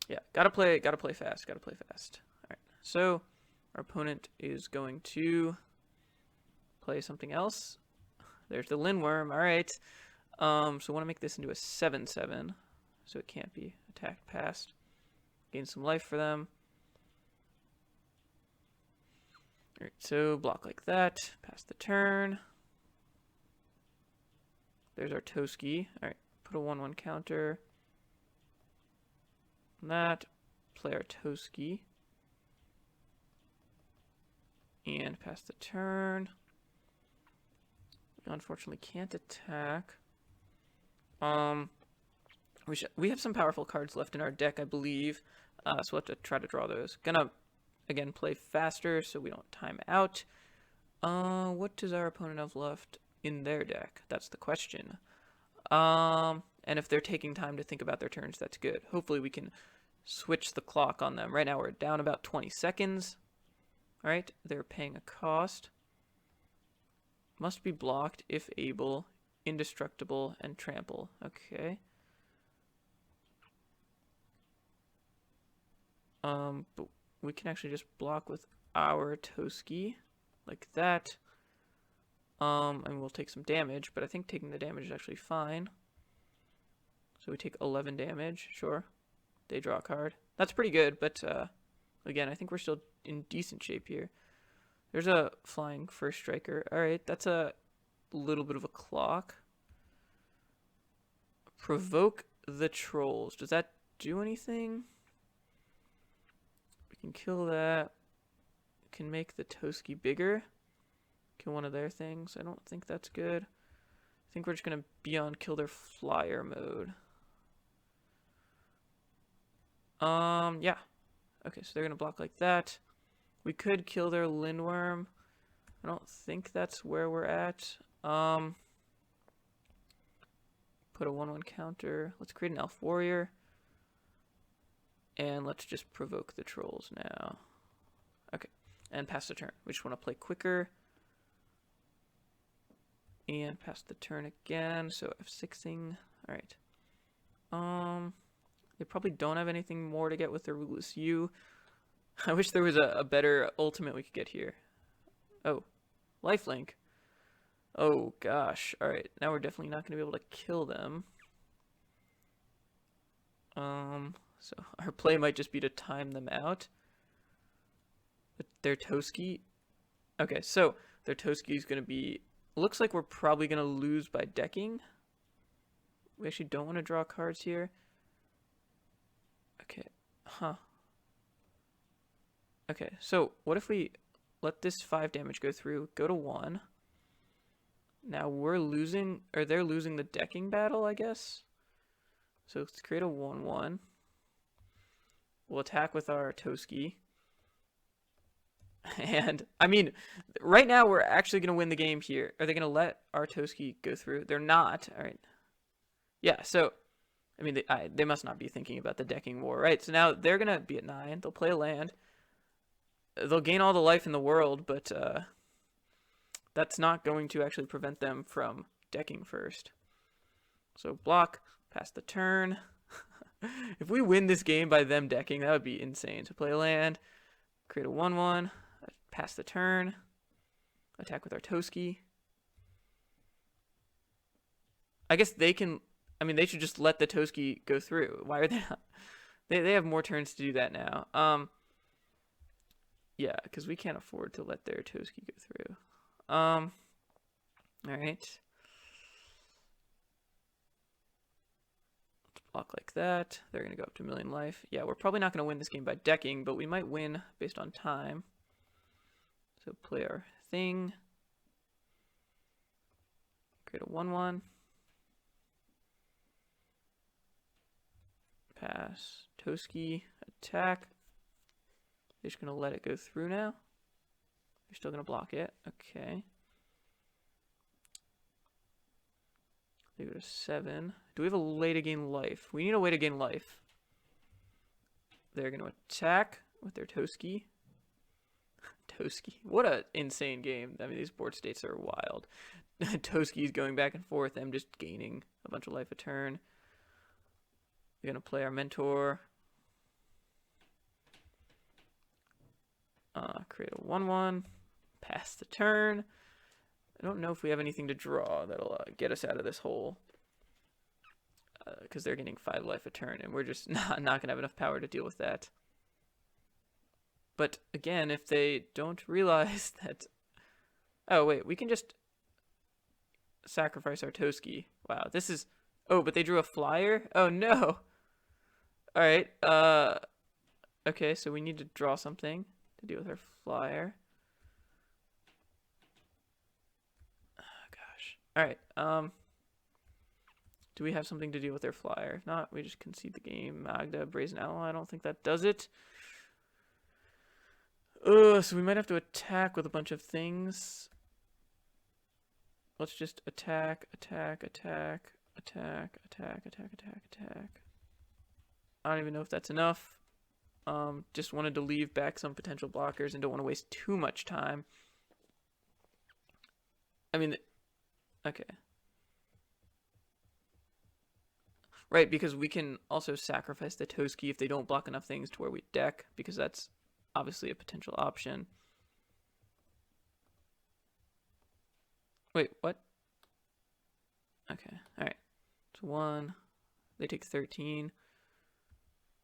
Yeah, gotta play fast. Gotta play fast. All right. So our opponent is going to play something else. There's the Lindworm. All right. So I want to make this into a 7/7, so it can't be attacked past. Gain some life for them. Alright, so block like that. Pass the turn. There's our Toski. Alright, put a 1/1 counter on that. Play our Toski. And pass the turn. We unfortunately can't attack. We have some powerful cards left in our deck, I believe. So we'll have to try to draw those. Gonna, again, play faster so we don't time out. What does our opponent have left in their deck? That's the question. And if they're taking time to think about their turns, that's good. Hopefully we can switch the clock on them. Right now we're down about 20 seconds. Alright, they're paying a cost. Must be blocked if able. Indestructible and trample. Okay. But we can actually just block with our Toski like that. And we'll take some damage, but I think taking the damage is actually fine. So we take 11 damage, sure. they draw a card. That's pretty good, but again, I think we're still in decent shape here. There's a flying first striker. All right, that's a little bit of a clock. Provoke the trolls. Does that do anything? We can kill that. We can make the Toski bigger. Kill one of their things. I don't think that's good. I think we're just going to be on kill their flyer mode. Yeah. Okay, so they're going to block like that. We could kill their Lindworm. I don't think that's where we're at. Put a 1/1 counter. Let's create an Elf Warrior. And let's just provoke the trolls now. Okay, and pass the turn. We just want to play quicker. And pass the turn again, so F6ing. Alright. They probably don't have anything more to get with their Rootless U. I wish there was a better ultimate we could get here. Oh, lifelink. Oh gosh. Alright, now we're definitely not going to be able to kill them. So our play might just be to time them out. But their Toski. Okay, so their Toski is going to be. Looks like we're probably going to lose by decking. We actually don't want to draw cards here. Okay, huh. Okay, so what if we let this 5 damage go through, go to 1. Now we're losing, or they're losing the decking battle, I guess. So let's create a 1/1. We'll attack with our Toski. And, I mean, right now we're actually going to win the game here. Are they going to let our Toski go through? They're not. All right. Yeah, so, I mean, they must not be thinking about the decking war, right? So now they're going to be at 9. They'll play a land. They'll gain all the life in the world, but that's not going to actually prevent them from decking first. So block, pass the turn. If we win this game by them decking, that would be insane. So play a land, create a 1/1, pass the turn, attack with our Toski. I guess they can, I mean, they should just let the Toski go through. Why are they not? They have more turns to do that now. Yeah, because we can't afford to let their Toski go through. All right. Block like that. They're going to go up to 1,000,000 life. Yeah, we're probably not going to win this game by decking, but we might win based on time. So play our thing. Create a 1/1. Pass. Toski. Attack. They're just going to let it go through now. They're still going to block it. Okay. They go to 7. Do we have a way to gain life? We need a way to gain life. They're going to attack with their Toski. Toski. What an insane game. I mean, these board states are wild. Toski's going back and forth. Them just gaining a bunch of life a turn. We're going to play our mentor. Create a 1/1. Pass the turn. I don't know if we have anything to draw that'll get us out of this hole. Because they're getting 5 life a turn, and we're just not going to have enough power to deal with that. But again, if they don't realize that... Oh, wait, we can just sacrifice our Toski. Wow, this is... Oh, but they drew a flyer? Oh, no! Alright, okay, so we need to draw something to deal with our flyer. Alright, do we have something to deal with their flyer? If not, we just concede the game. Magda, Brazen Owl, I don't think that does it. So we might have to attack with a bunch of things. Let's just attack, attack, attack, attack, attack, attack, attack, attack. I don't even know if that's enough. Just wanted to leave back some potential blockers and don't want to waste too much time. I mean... Okay. Right, because we can also sacrifice the Toski if they don't block enough things to where we deck, because that's obviously a potential option. Wait, what? Okay, alright. So 1. They take 13.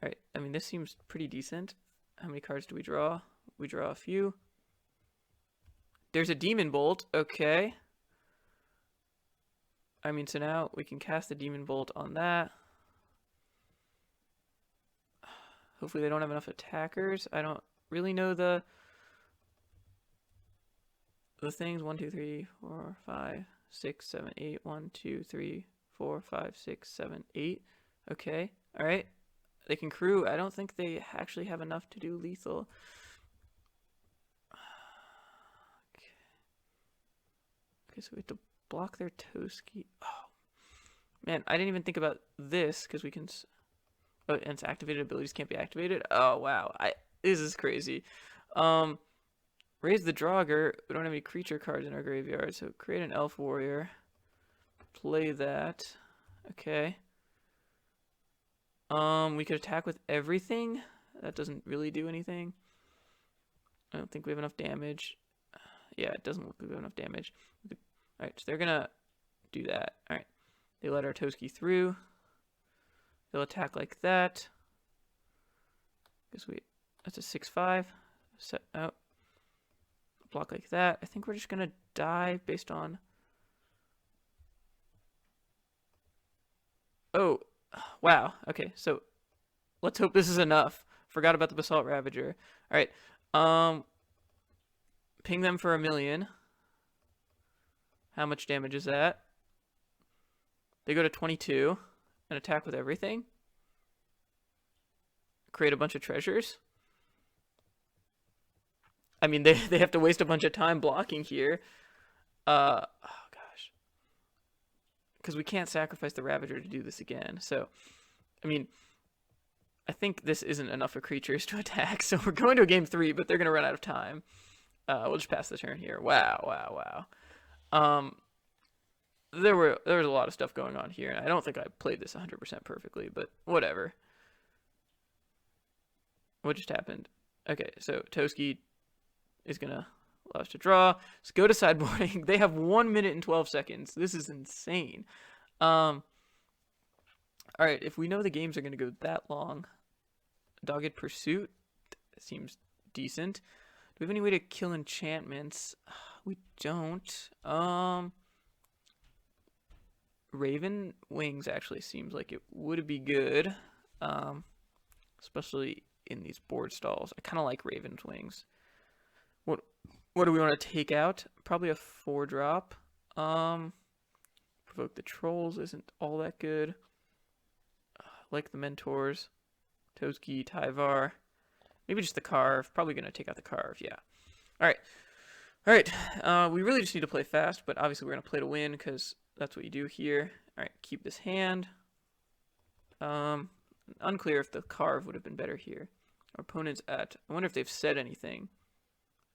Alright, I mean, this seems pretty decent. How many cards do we draw? We draw a few. There's a Demon Bolt. Okay. I mean, so now we can cast the Demon Bolt on that. Hopefully they don't have enough attackers. I don't really know the things. 1, 2, 3, 4, 5, 6, 7, 8. 1, 2, 3, 4, 5, 6, 7, 8. Okay. Alright. They can crew. I don't think they actually have enough to do lethal. Okay, so we have to block their Toski. Oh, man, I didn't even think about this because we can. Oh, and it's activated abilities can't be activated. Oh wow, this is crazy. Raise the Draugr. We don't have any creature cards in our graveyard, so create an Elf Warrior. Play that. Okay. We could attack with everything. That doesn't really do anything. I don't think we have enough damage. Yeah, it doesn't look like we have enough damage. Alright, so they're gonna do that. Alright. They let our Toski through. They'll attack like that. Guess that's a 6/5. Set out. Block like that. I think we're just gonna die based on. Oh, wow. Okay, so let's hope this is enough. Forgot about the Basalt Ravager. Alright. Ping them for 1,000,000. How much damage is that? They go to 22 and attack with everything. Create a bunch of treasures. I mean, they have to waste a bunch of time blocking here. Oh gosh. Because we can't sacrifice the Ravager to do this again. So, I mean, I think this isn't enough for creatures to attack. So we're going to a game 3, but they're going to run out of time. We'll just pass the turn here. Wow. There was a lot of stuff going on here, and I don't think I played this 100% perfectly, but whatever. What just happened? Okay, so Toski is gonna allow us to draw. Let's go to sideboarding. They have 1 minute and 12 seconds. This is insane. All right, if we know the games are gonna go that long, Dogged Pursuit seems decent. Do we have any way to kill enchantments? We don't. Raven Wings actually seems like it would be good, especially in these board stalls. I kind of like Raven's Wings. What do we want to take out? Probably a 4-drop. Provoke the Trolls isn't all that good. Like the Mentors, Toski, Tyvar. Maybe just the Carve. Probably going to take out the Carve, yeah. All right. We really just need to play fast, but obviously we're going to play to win because that's what you do here. All right, keep this hand. Unclear if the Carve would have been better here. Our opponent's at. I wonder if they've said anything.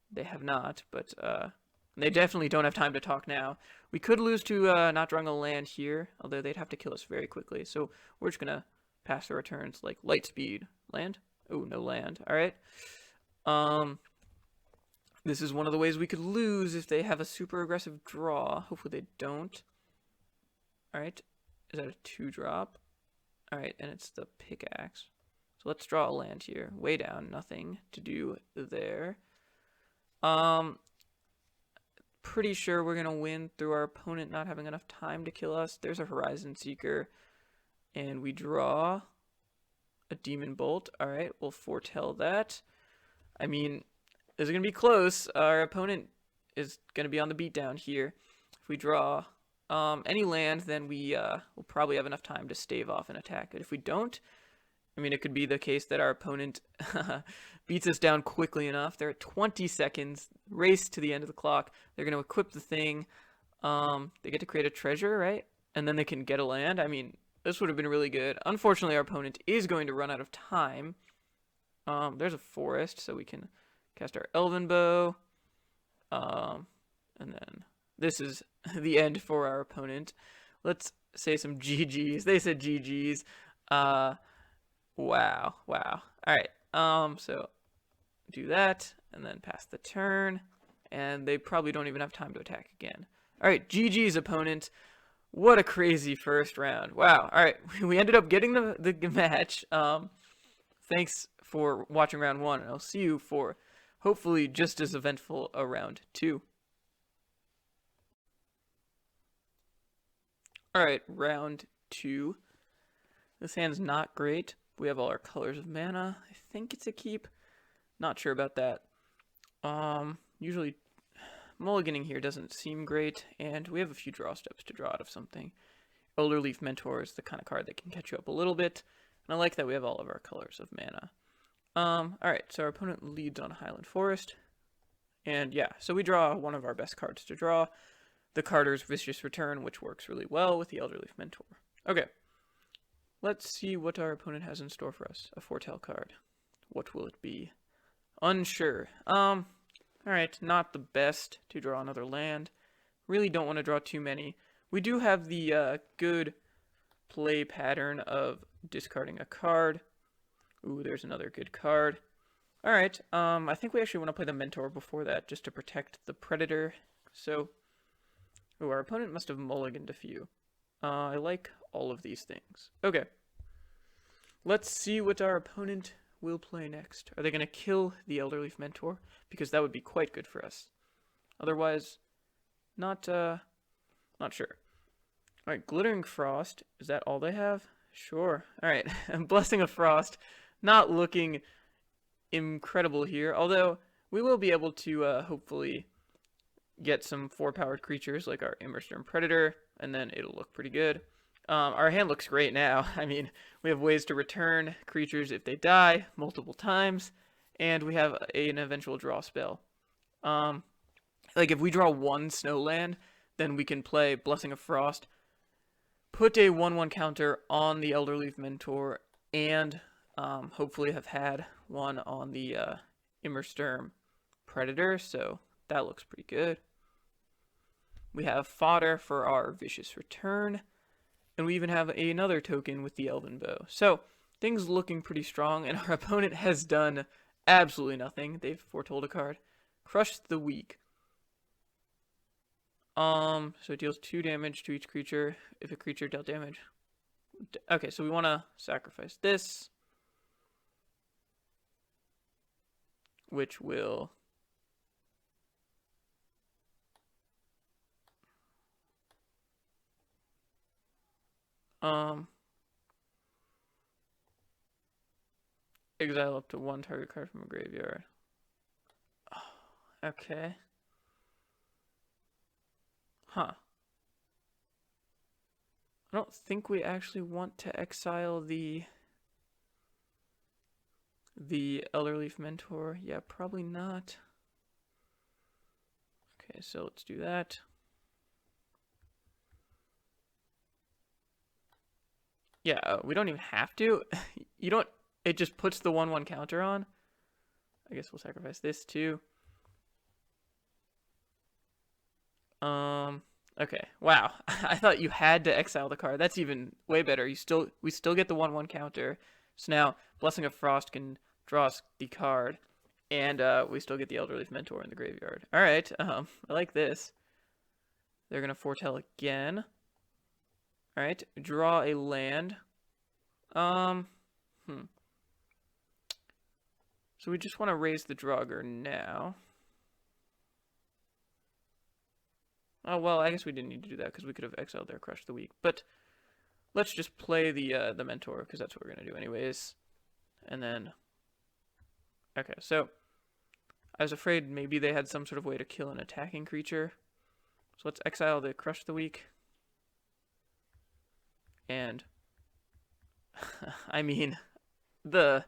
They have not, but they definitely don't have time to talk now. We could lose to not drawing a land here, although they'd have to kill us very quickly. So we're just gonna pass the returns like light speed. Land? Oh, no land. All right. This is one of the ways we could lose if they have a super aggressive draw. Hopefully they don't. All right. Is that a 2-drop? All right, and it's the Pickaxe. So let's draw a land here. Way down, nothing to do there. Pretty sure we're gonna win through our opponent not having enough time to kill us. There's a Horizon Seeker, and we draw a Demon Bolt. All right, we'll foretell that. I mean, this is gonna be close. Our opponent is gonna be on the beatdown here. If we draw any land, then we will probably have enough time to stave off an attack. But if we don't, I mean, it could be the case that our opponent beats us down quickly enough. They're at 20 seconds, race to the end of the clock. They're going to equip the thing. They get to create a treasure, right? And then they can get a land. I mean, this would have been really good. Unfortunately, our opponent is going to run out of time. There's a forest, so we can cast our Elven Bow. And then this is the end for our opponent. Let's say some GGs. They said GGs. Wow. All right. So do that and then pass the turn, and they probably don't even have time to attack again. All right, GG's opponent. What a crazy first round. Wow. All right, we ended up getting the match. thanks for watching round 1, and I'll see you for hopefully just as eventful a round 2. Alright, round 2. This hand's not great. We have all our colors of mana. I think it's a keep. Not sure about that. Usually mulliganing here doesn't seem great, and we have a few draw steps to draw out of something. Elderleaf Mentor is the kind of card that can catch you up a little bit, and I like that we have all of our colors of mana. Alright, so our opponent leads on Highland Forest, and yeah, so we draw one of our best cards to draw, the Carter's Vicious Return, which works really well with the Elderleaf Mentor. Okay, let's see what our opponent has in store for us. A Foretell card. What will it be? Unsure. Alright, not the best to draw another land. Really don't want to draw too many. We do have the good play pattern of discarding a card. Ooh, there's another good card. Alright, I think we actually want to play the Mentor before that, just to protect the Predator. So, ooh, our opponent must have mulliganed a few. I like all of these things. Okay. Let's see what our opponent will play next. Are they going to kill the Elderleaf Mentor? Because that would be quite good for us. Otherwise, not sure. Alright, Glittering Frost. Is that all they have? Sure. Alright, Blessing of Frost. Not looking incredible here. Although, we will be able to hopefully get some 4-powered creatures like our Immersturm Predator. And then it'll look pretty good. Our hand looks great now. I mean, we have ways to return creatures if they die multiple times, and we have an eventual draw spell. Like if we draw one snow land, then we can play Blessing of Frost, put a 1/1 counter on the Elderleaf Mentor, and hopefully have had one on the Immersturm Predator, so that looks pretty good. We have fodder for our Vicious Return. And we even have another token with the Elven Bow. So, things looking pretty strong, and our opponent has done absolutely nothing. They've foretold a card. Crush the Weak. So it deals 2 damage to each creature if a creature dealt damage. Okay, so we want to sacrifice this, which will exile up to 1 target card from a graveyard. Oh, okay. Huh. I don't think we actually want to exile the Elderleaf Mentor. Yeah, probably not. Okay, so let's do that. Yeah, we don't even have to. You don't. It just puts the 1/1 counter on. I guess we'll sacrifice this too. Okay. Wow. I thought you had to exile the card. That's even way better. We still get the 1/1 counter. So now Blessing of Frost can draw us the card, and we still get the Elderleaf Mentor in the graveyard. All right. I like this. They're gonna foretell again. All right. Draw a land. So we just want to raise the Draugr now. Oh, well, I guess we didn't need to do that because we could have exiled their Crush the Weak. But let's just play the Mentor because that's what we're going to do anyways. And then... Okay, so I was afraid maybe they had some sort of way to kill an attacking creature. So let's exile the Crush the Weak. And... I mean, the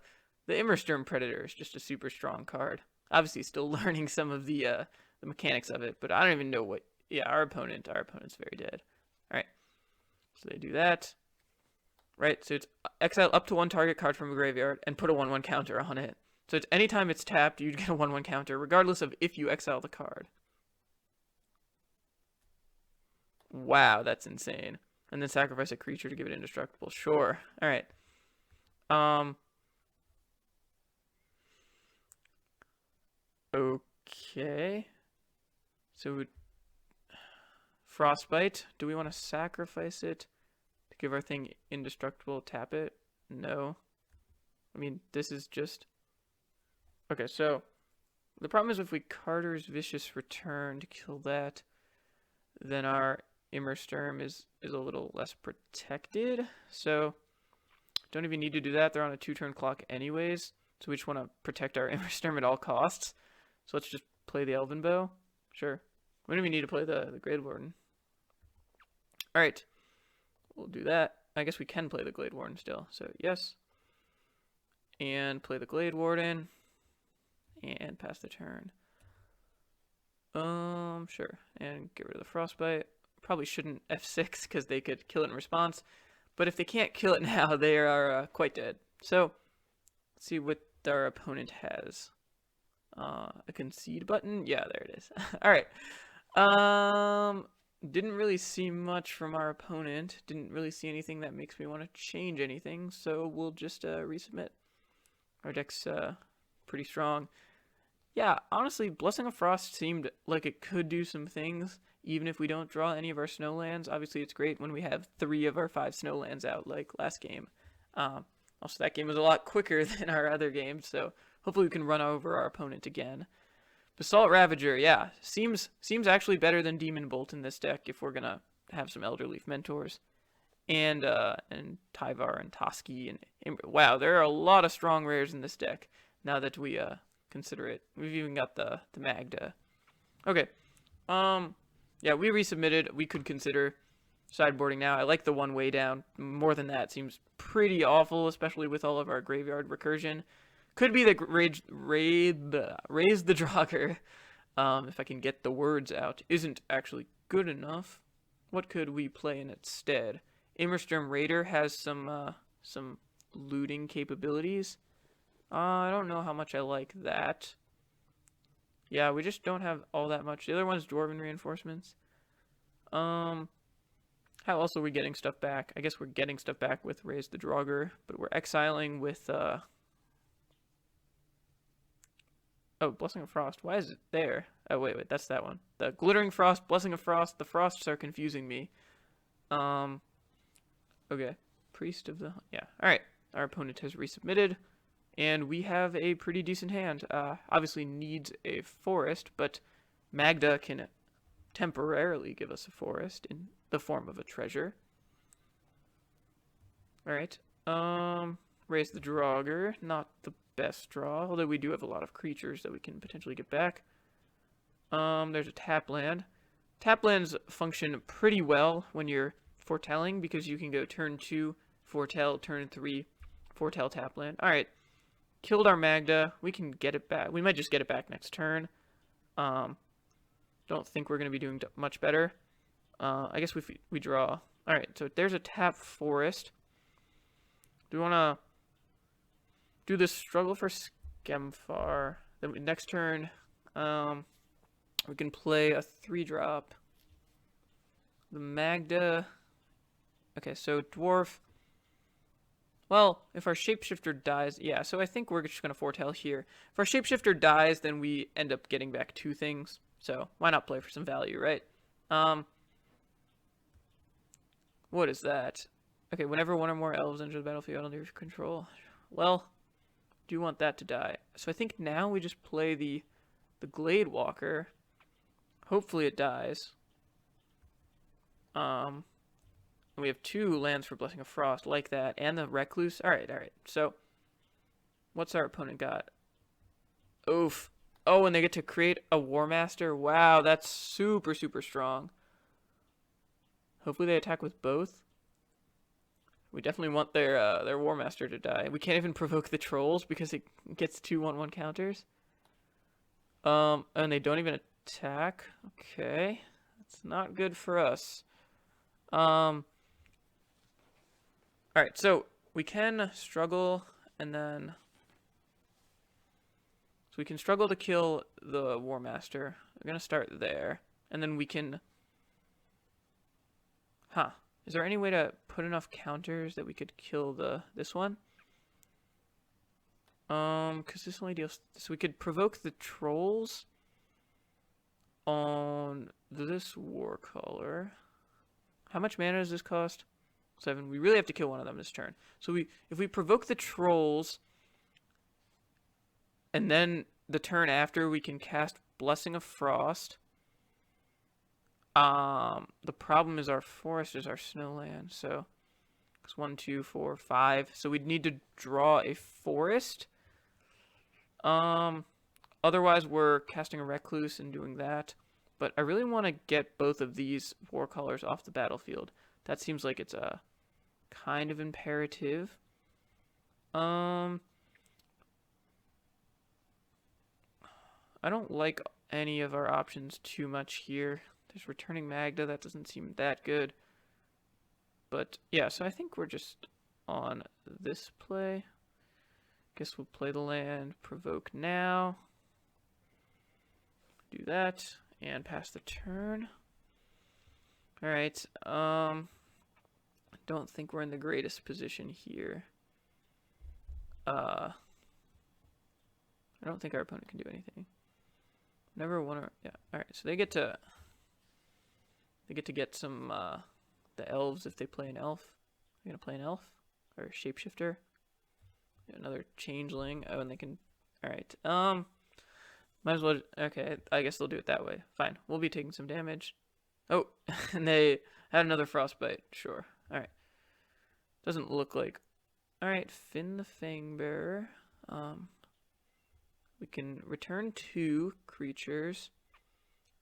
Immersturm Predator is just a super strong card. Obviously, still learning some of the mechanics of it, but I don't even know what... Yeah, our opponent's very dead. Alright, so they do that. Right, so it's exile up to 1 target card from a graveyard and put a 1/1 counter on it. So it's anytime it's tapped, you'd get a 1/1 counter, regardless of if you exile the card. Wow, that's insane. And then sacrifice a creature to give it indestructible. Sure. Alright. Okay. So Frostbite. Do we want to sacrifice it to give our thing indestructible? Tap it? No. I mean, this is just... Okay, so the problem is if we Carter's Vicious Return to kill that, then our Immersturm is a little less protected. So don't even need to do that. They're on a 2-turn clock anyways. So we just want to protect our Immersturm at all costs. So let's just play the Elven Bow. Sure. We don't even need to play the Glade Warden. Alright. We'll do that. I guess we can play the Glade Warden still. So yes. And play the Glade Warden. And pass the turn. Sure. And get rid of the Frostbite. Probably shouldn't F6 because they could kill it in response. But if they can't kill it now, they are quite dead. So, let's see what our opponent has. A concede button? Yeah, there it is. Alright. Didn't really see much from our opponent. Didn't really see anything that makes me want to change anything. So, we'll just resubmit. Our deck's pretty strong. Yeah, honestly, Blessing of Frost seemed like it could do some things, even if we don't draw any of our snowlands. Obviously, it's great when we have 3 of our 5 snowlands out, like last game. Also, that game was a lot quicker than our other games, so hopefully we can run over our opponent again. Basalt Ravager, yeah, seems actually better than Demon Bolt in this deck if we're gonna have some Elderleaf Mentors. And Tyvar and Toski and wow, there are a lot of strong rares in this deck now that we consider it. We've even got the Magda. Okay. Yeah, we resubmitted. We could consider sideboarding now. I like the one way down. More than that seems pretty awful, especially with all of our graveyard recursion. Could be the raise the Draugr. If I can get the words out, isn't actually good enough. What could we play in its stead? Immersturm Raider has some looting capabilities. I don't know how much I like that. Yeah, we just don't have all that much. The other one's Dwarven Reinforcements. How else are we getting stuff back? I guess we're getting stuff back with Raise the Draugr, but we're exiling with, oh, Blessing of Frost. Why is it there? Oh, wait, that's that one. The Glittering Frost, Blessing of Frost. The Frosts are confusing me. Okay. Priest of the... Yeah. Alright. Our opponent has resubmitted. And we have a pretty decent hand. Obviously needs a forest, but Magda can temporarily give us a forest in the form of a treasure. Alright. Raise the Draugr. Not the best draw, although we do have a lot of creatures that we can potentially get back. There's a tap land. Tap lands function pretty well when you're foretelling, because you can go turn 2, foretell, turn 3, foretell tap land. Alright. Killed our Magda. We can get it back. We might just get it back next turn. Don't think we're going to be doing much better. I guess we draw. Alright, so there's a tap forest. Do we want to do this struggle for Skemfar? Then next turn, we can play a 3-drop. The Magda. Okay, so Dwarf. Well, if our Shapeshifter dies... Yeah, so I think we're just going to foretell here. If our Shapeshifter dies, then we end up getting back 2 things. So, why not play for some value, right? What is that? Okay, whenever 1 or more elves enter the battlefield under your control. Well, do you want that to die? So I think now we just play the Glade Walker. Hopefully it dies. We have 2 lands for Blessing of Frost like that, and the Recluse. Alright. So, what's our opponent got? Oof. Oh, and they get to create a War Master. Wow, that's super, super strong. Hopefully they attack with both. We definitely want their War Master to die. We can't even provoke the Trolls because it gets 2 1/1 counters. And they don't even attack. Okay. That's not good for us. Alright, so we can struggle and then... So we can struggle to kill the War Master. We're going to start there. And then we can... Huh. Is there any way to put enough counters that we could kill this one? Because this only deals... So we could provoke the Trolls on this War Color. How much mana does this cost? 7. We really have to kill one of them this turn. So if we provoke the Trolls, And then the turn after, we can cast Blessing of Frost. The problem is our forest is our snowland, so it's 1, 2, 4, 5. So we'd need to draw a forest. Otherwise we're casting a recluse and doing that. But I really want to get both of these war colors off the battlefield. That seems like it's a kind of imperative. I don't like any of our options too much here. There's returning Magda, that doesn't seem that good. But yeah, so I think we're just on this play. Guess we'll play the land, provoke now. Do that, and pass the turn. Alright, I don't think we're in the greatest position here. I don't think our opponent can do anything. Never want to, yeah, alright, so they get to get some, the elves if they play an elf. They're gonna play an elf, or a shapeshifter. Another changeling, oh, and they can, alright, might as well, okay, I guess they'll do it that way. Fine, we'll be taking some damage. Oh, and they had another frostbite, sure, alright. Doesn't look like, alright, Finn the Fangbearer. We can return 2 creatures,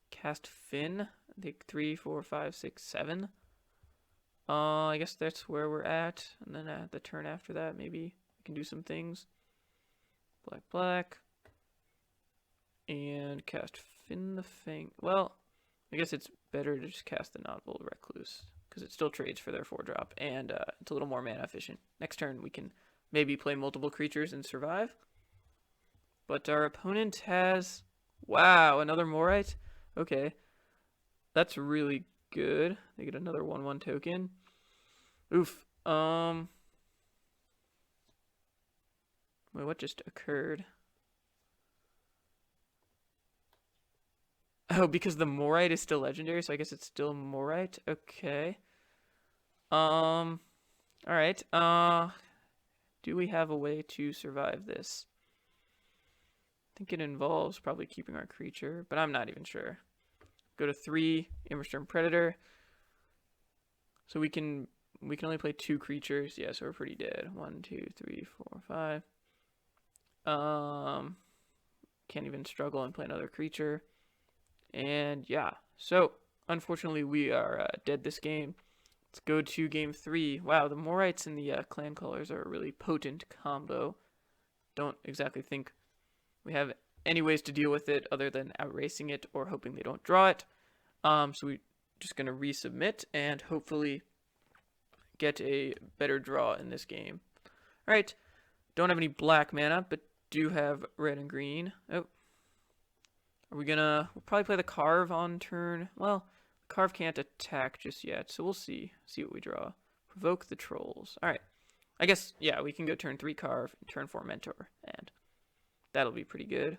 cast Finn, I think 3, 4, 5, 6, 7. I guess that's where we're at, and then at the turn after that, maybe we can do some things. Black, black, and cast Finn the Fang. Well, I guess it's better to just cast the Novel Recluse, because it still trades for their 4-drop, and it's a little more mana efficient. Next turn, we can maybe play multiple creatures and survive. But our opponent has, wow, another Morite? Okay, that's really good. They get another 1/1 token. Oof. Wait, what just occurred? Oh, because the Morite is still legendary, so I guess it's still Morite. Okay. Alright. Do we have a way to survive this? I think it involves probably keeping our creature, but I'm not even sure. Go to 3, Immersturm Predator. So we can only play 2 creatures. Yeah, so we're pretty dead. 1, 2, 3, 4, 5. Can't even struggle and play another creature. And yeah, so unfortunately we are dead this game. Let's go to game 3. Wow, the Morites and the clan colors are a really potent combo. Don't exactly think we have any ways to deal with it other than outracing it or hoping they don't draw it. So we're just going to resubmit and hopefully get a better draw in this game. Alright, don't have any black mana, but do have red and green. Oh, are we gonna, we'll probably play the Carve on turn. Well, Carve can't attack just yet, so we'll see what we draw. Provoke the Trolls. Alright, I guess, yeah, we can go turn 3 Carve, turn 4 Mentor, and that'll be pretty good.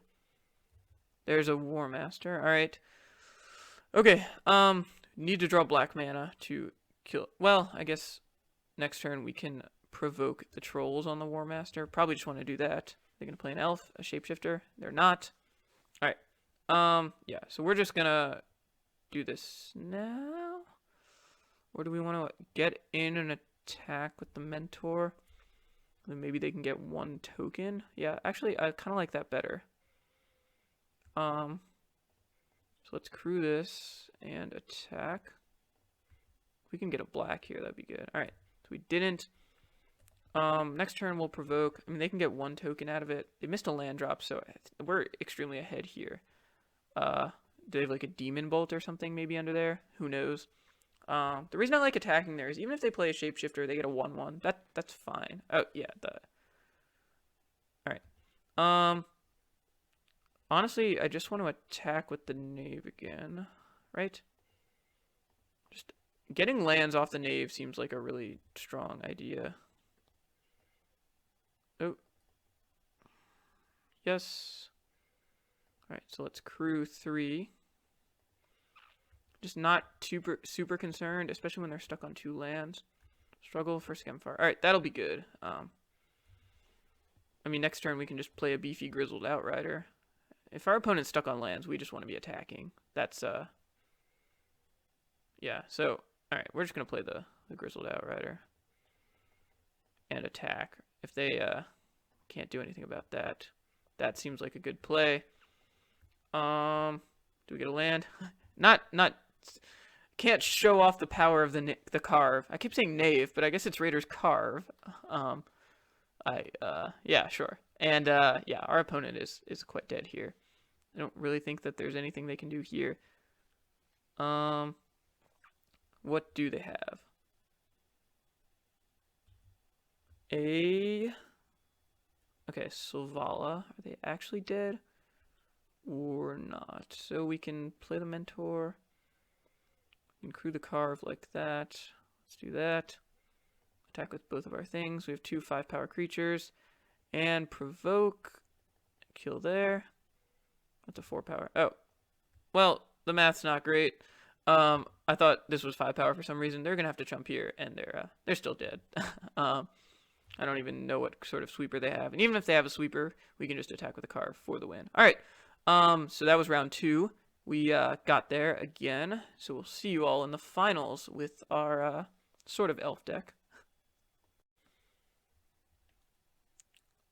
There's a War Master. Alright. Okay, need to draw black mana to kill, well, I guess next turn we can provoke the Trolls on the War Master. Probably just want to do that. They're gonna play an elf, a shapeshifter. They're not. Alright. Yeah, so we're just gonna do this now. Or do we want to get in and attack with the Mentor? Then maybe they can get 1 token. Yeah, actually, I kind of like that better. So let's crew this and attack. If we can get a black here, that'd be good. Alright, so we didn't. Next turn we'll provoke. I mean, they can get 1 token out of it. They missed a land drop, so we're extremely ahead here. Do they have like a Demon Bolt or something maybe under there? Who knows? The reason I like attacking there is even if they play a shapeshifter, they get a 1/1. That's fine. Oh yeah, alright. Honestly, I just want to attack with the Knave again, right? Just getting lands off the Knave seems like a really strong idea. Oh. Yes. Alright, so let's crew 3. Just not super concerned, especially when they're stuck on 2 lands. Struggle for Skemfar. Alright, that'll be good. I mean, next turn we can just play a beefy Grizzled Outrider. If our opponent's stuck on lands, we just want to be attacking. That's, yeah. So, alright, we're just going to play the Grizzled Outrider. And attack. If they, can't do anything about that. That seems like a good play. Do we get a land? Not, can't show off the power of the carve. I keep saying knave, but I guess it's Raider's carve. Yeah, sure. And, yeah, our opponent is quite dead here. I don't really think that there's anything they can do here. What do they have? Okay, Silvala. Are they actually dead? Or not? So we can play the Mentor. We can crew the carve like that. Let's do that. Attack with both of our things. We have 2 5-power creatures. And provoke. Kill there. That's a 4-power. Oh. Well, the math's not great. I thought this was 5-power for some reason. They're gonna have to jump here, and they're still dead. I don't even know what sort of sweeper they have. And even if they have a sweeper, we can just attack with a carve for the win. All right. So that was round 2. We got there again. So we'll see you all in the finals with our sort of elf deck.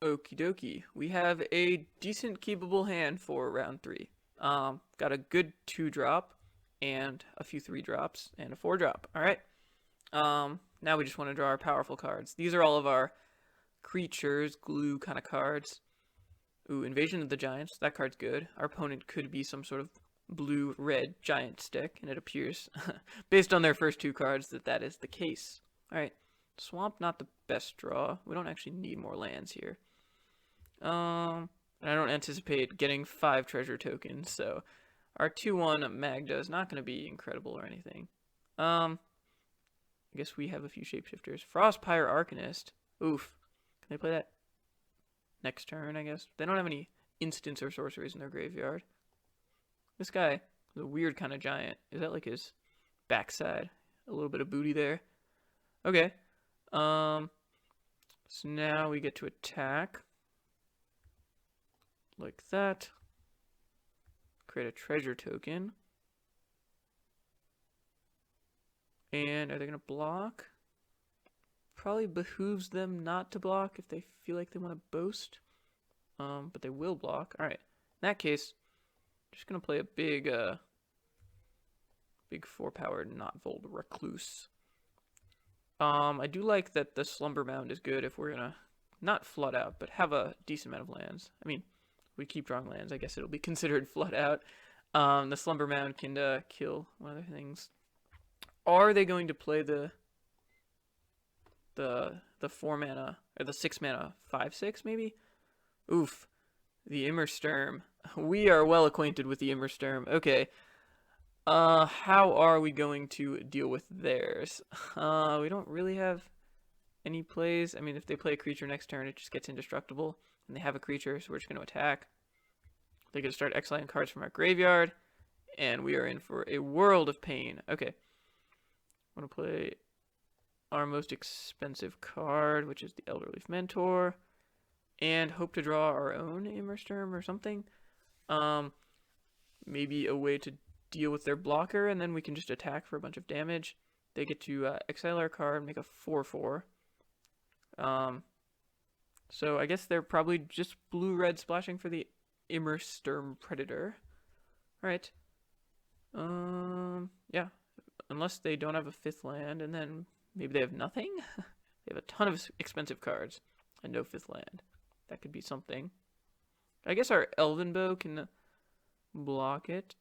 Okie dokie. We have a decent keepable hand for round 3. Got a good 2-drop and a few 3-drops and a 4-drop. All right. Now we just want to draw our powerful cards. These are all of our creatures, glue kind of cards. Ooh, Invasion of the Giants. That card's good. Our opponent could be some sort of blue-red giant stick, and it appears, based on their first 2 cards, that is the case. All right. Swamp, not the best draw. We don't actually need more lands here. And I don't anticipate getting 5 treasure tokens, so our 2/1 Magda is not going to be incredible or anything. I guess we have a few shapeshifters. Frostpire Arcanist. Oof. Can they play that next turn, I guess? They don't have any instants or sorceries in their graveyard. This guy is a weird kind of giant. Is that like his backside? A little bit of booty there. Okay. So now we get to attack. Like that. Create a treasure token. And are they going to block? Probably behooves them not to block if they feel like they want to boast. But they will block. Alright. In that case, I'm just going to play a big 4-power Not-Volt Recluse. I do like that the Slumber Mound is good if we're going to not flood out, but have a decent amount of lands. I mean, we keep drawing lands. I guess it'll be considered flood out. The Slumber Mound can kill one of their things. Are they going to play the 4-mana or the 6-mana 5/6 maybe? Oof. The Immersturm. We are well acquainted with the Immersturm. Okay. How are we going to deal with theirs? We don't really have any plays. I mean, if they play a creature next turn, it just gets indestructible. And they have a creature, so we're just going to attack. They're going to start exiling cards from our graveyard. And we are in for a world of pain. Okay. I'm going to play our most expensive card, which is the Elderleaf Mentor. And hope to draw our own Immersturm or something. Maybe a way to deal with their blocker, and then we can just attack for a bunch of damage. They get to exile our card, make a 4/4. So I guess they're probably just blue-red splashing for the Immersturm Predator. Alright. Yeah. Unless they don't have a 5th land, and then maybe they have nothing? They have a ton of expensive cards and no 5th land. That could be something. I guess our Elven Bow can block it.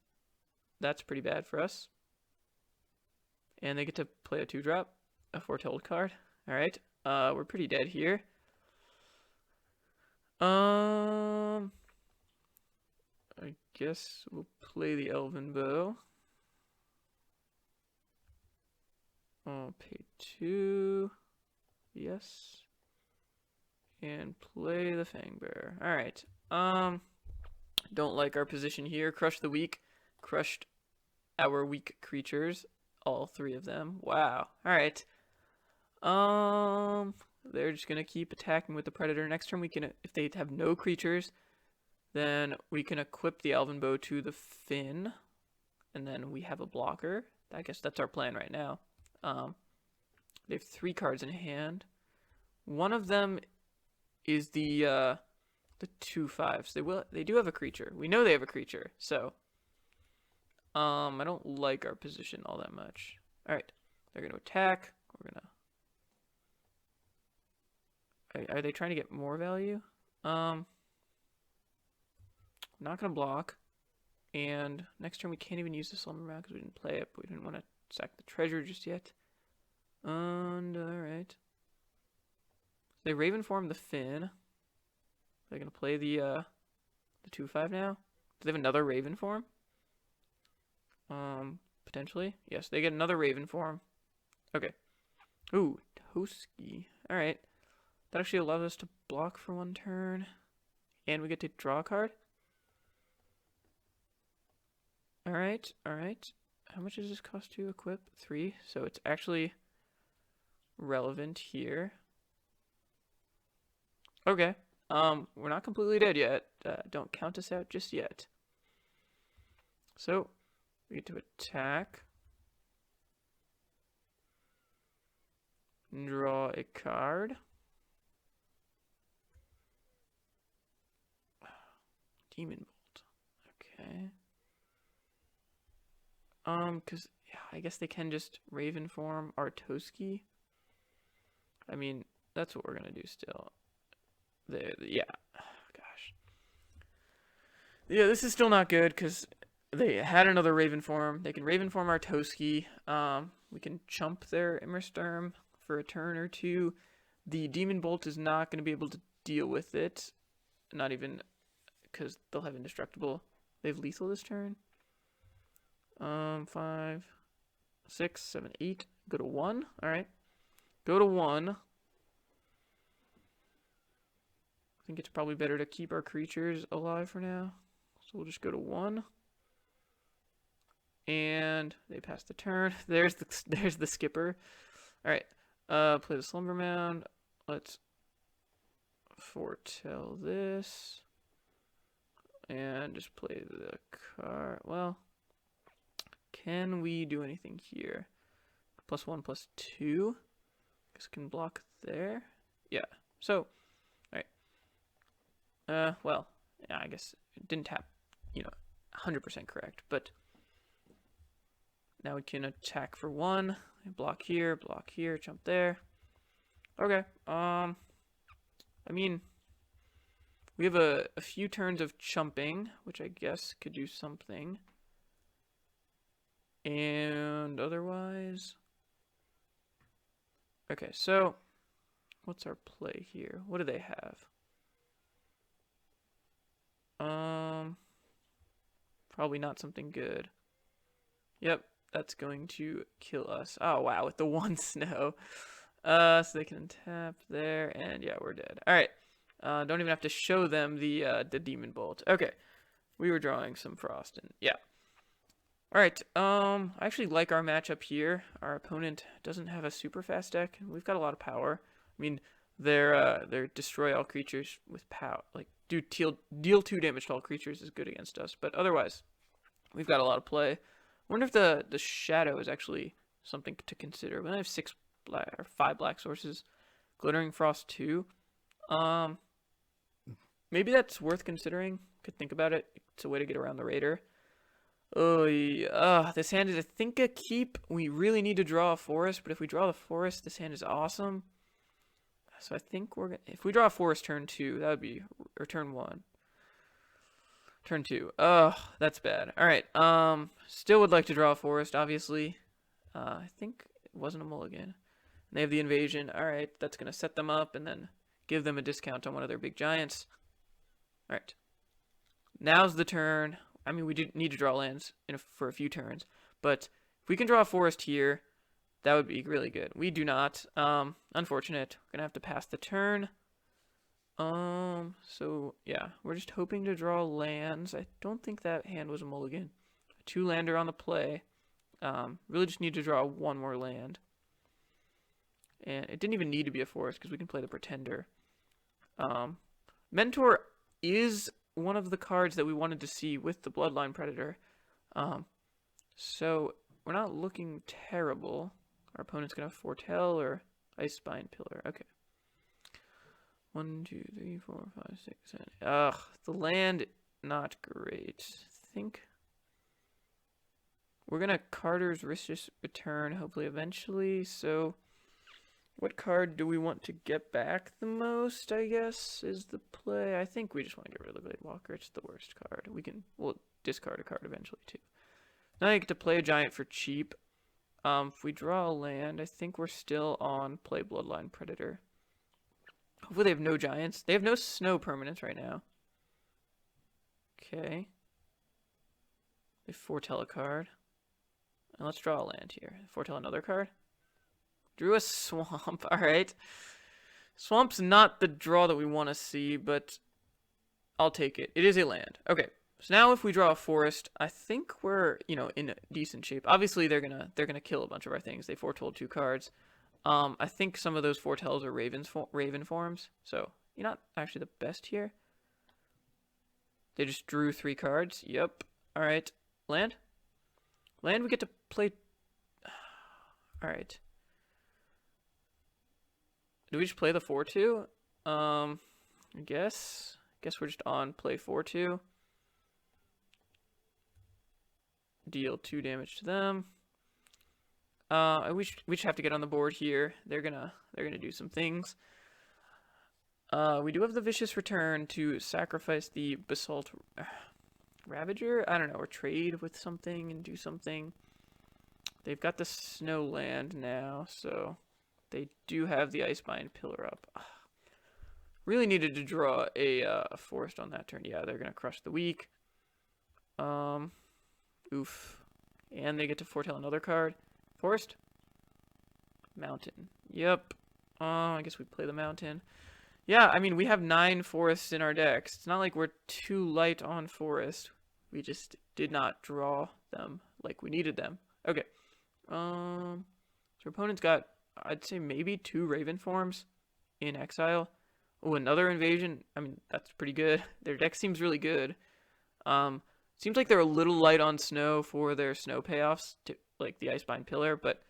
That's pretty bad for us. And they get to play a 2-drop, a Foretold card. Alright. We're pretty dead here. I guess we'll play the Elven Bow. I'll pay 2. Yes. And play the Fangbearer. Alright. Don't like our position here. Crush the weak. Crushed our weak creatures. All 3 of them. Wow. Alright. they're just gonna keep attacking with the Predator. Next turn we can, if they have no creatures, then we can equip the Elven Bow to the Fin, and then we have a blocker. I guess that's our plan right now. They have 3 cards in hand. One of them is the 2/5s. They do have a creature. We know they have a creature, so I don't like our position all that much. All right, they're gonna attack. We're gonna. Are they trying to get more value? Not gonna block. And next turn we can't even use the Slumber Mound because we didn't play it, but we didn't want to sack the treasure just yet. And alright. They Raven form the Fin. They're gonna play the 2/5 now. Do they have another Raven form? Potentially. Yes, they get another Raven form. Okay. Ooh, Toski. Alright. That actually allows us to block for 1 turn. And we get to draw a card. Alright, alright. How much does this cost to equip? 3. So it's actually relevant here. Okay. We're not completely dead yet. Don't count us out just yet. So, we get to attack. Draw a card. Demon Bolt. Okay. Cause yeah, I guess they can just Raven form Artoski. I mean, that's what we're gonna do still. Yeah. Gosh. Yeah, this is still not good because they had another Raven form. They can Raven form Artoski. We can chump their Immersturm for a turn or 2. The Demon Bolt is not going to be able to deal with it. Not even because they'll have Indestructible. They have lethal this turn. 5, 6, 7, 8. Go to 1. Alright. Go to 1. I think it's probably better to keep our creatures alive for now. So we'll just go to 1. And they pass the turn. There's the skipper. Alright. Play the Slumber Mound. Let's foretell this. And just play the card. Well, can we do anything here? +1, +2. Guess we can block there. Yeah. So, alright. Well, yeah, I guess it didn't tap, 100% correct, but now we can attack for 1. Block here, jump there. Okay. I mean, we have a few turns of chumping, which I guess could do something. And otherwise, okay, so what's our play here? What do they have? Probably not something good. Yep, that's going to kill us. Oh wow, with the 1 snow. So they can tap there, and yeah, we're dead. All right, don't even have to show them the Demon Bolt. Okay, we were drawing some frost, and yeah. All right, I actually like our matchup here. Our opponent doesn't have a super fast deck. We've got a lot of power. I mean, their destroy all creatures with power, like deal 2 damage to all creatures is good against us. But otherwise, we've got a lot of play. I wonder if the shadow is actually something to consider. We only have 6 black or 5 black sources. Glittering Frost 2. Maybe that's worth considering. Could think about it. It's a way to get around the Raider. Oh, yeah. This hand is, I think, a keep. We really need to draw a forest, but if we draw the forest, this hand is awesome. So I think we're gonna, if we draw a forest turn 2, that would be, or turn 1. Turn 2. That's bad. Alright, still would like to draw a forest, obviously. I think it wasn't a mulligan. They have the invasion. Alright, that's gonna set them up and then give them a discount on one of their big giants. Alright. Now's the turn. I mean, we do need to draw lands for a few turns, but if we can draw a forest here, that would be really good. We do not. Unfortunate. We're gonna have to pass the turn. So yeah, we're just hoping to draw lands. I don't think that hand was a mulligan. A 2-lander on the play. Really just need to draw 1 more land. And it didn't even need to be a forest because we can play the Pretender. Mentor is one of the cards that we wanted to see with the Bloodline Predator. So we're not looking terrible. Our opponent's going to have Foretell or Ice Spine Pillar. Okay. 1, 2, 3, 4, 5, 6, 7. Ugh, the land, not great. I think we're going to Carter's Riches Return, hopefully eventually. So what card do we want to get back the most, I guess, is the play. I think we just want to get rid of the Glade Walker. It's the worst card. We'll discard a card eventually, too. Now I get to play a Giant for cheap. If we draw a land, I think we're still on play Bloodline Predator. Hopefully they have no Giants. They have no snow permanents right now. Okay. They foretell a card. And let's draw a land here. Foretell another card. Drew a swamp. Alright. Swamp's not the draw that we want to see, but I'll take it. It is a land. Okay. So now if we draw a forest, I think we're, in decent shape. Obviously they're gonna kill a bunch of our things. They foretold 2 cards. I think some of those foretells are raven forms, so you're not actually the best here. They just drew 3 cards. Yep. All right. Land. Land. We get to play. All right. Do we just play the 4/2? I guess we're just on play 4/2. Deal 2 damage to them. We just have to get on the board here. They're gonna do some things. We do have the Vicious Return to sacrifice the Basalt Ravager. I don't know, or trade with something and do something. They've got the Snow Land now, so they do have the Icebind Pillar up. Really needed to draw a forest on that turn. Yeah, they're gonna crush the weak. Oof. And they get to foretell another card. Forest? Mountain. Yep. I guess we play the mountain. Yeah, I mean, we have 9 forests in our decks. It's not like we're too light on forest. We just did not draw them like we needed them. Okay. So our opponent's got, I'd say, maybe 2 Raven forms in exile. Oh, another invasion. I mean, that's pretty good. Their deck seems really good. Seems like they're a little light on snow for their snow payoffs, like the Icebind Pillar, but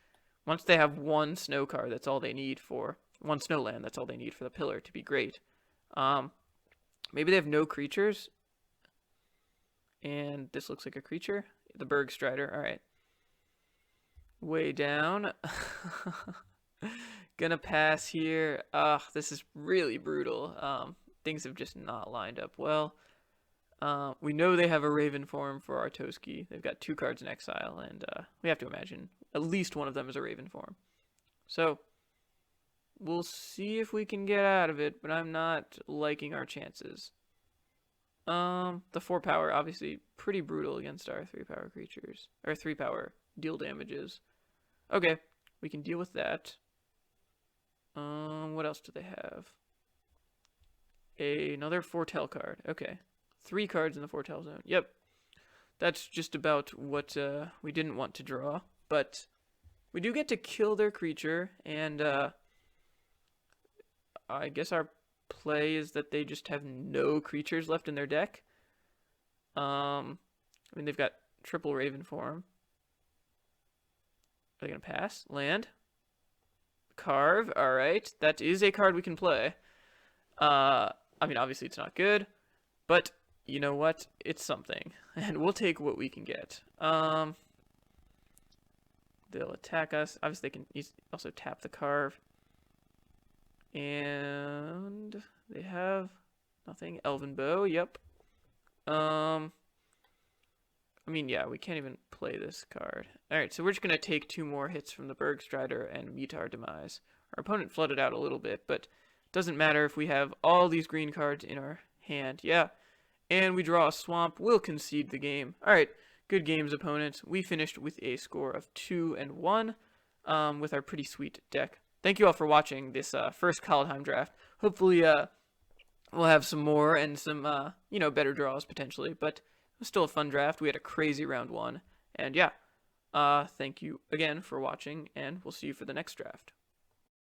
once they have 1 snow card, that's all they need for 1 snow land. That's all they need for the pillar to be great. Maybe they have no creatures, and this looks like a creature. The Berg Strider. All right. Way down. Gonna pass here. This is really brutal. Things have just not lined up well. We know they have a Raven form for our Toski. They've got 2 cards in exile, and we have to imagine at least one of them is a Raven form. So we'll see if we can get out of it, but I'm not liking our chances. The 4 power, obviously pretty brutal against our 3 power creatures. Or 3 power deal damages. Okay, we can deal with that. What else do they have? Another foretell card. Okay. 3 cards in the foretell zone. Yep. That's just about what we didn't want to draw. But we do get to kill their creature, and I guess our play is that they just have no creatures left in their deck. I mean, they've got triple Raven form. Are they going to pass? Land? Carve. Alright. That is a card we can play. I mean, obviously it's not good, but you know what? It's something, and we'll take what we can get. They'll attack us. Obviously, they can also tap the carve. And they have nothing. Elven Bow, yep. I mean, yeah, we can't even play this card. Alright, so we're just going to take 2 more hits from the Berg Strider and meet our demise. Our opponent flooded out a little bit, but it doesn't matter if we have all these green cards in our hand. Yeah. And we draw a swamp. We'll concede the game. All right, good games, opponents. We finished with a score of 2-1 with our pretty sweet deck. Thank you all for watching this first Kaldheim draft. Hopefully we'll have some more and some, better draws potentially. But it was still a fun draft. We had a crazy round 1. And yeah, thank you again for watching, and we'll see you for the next draft.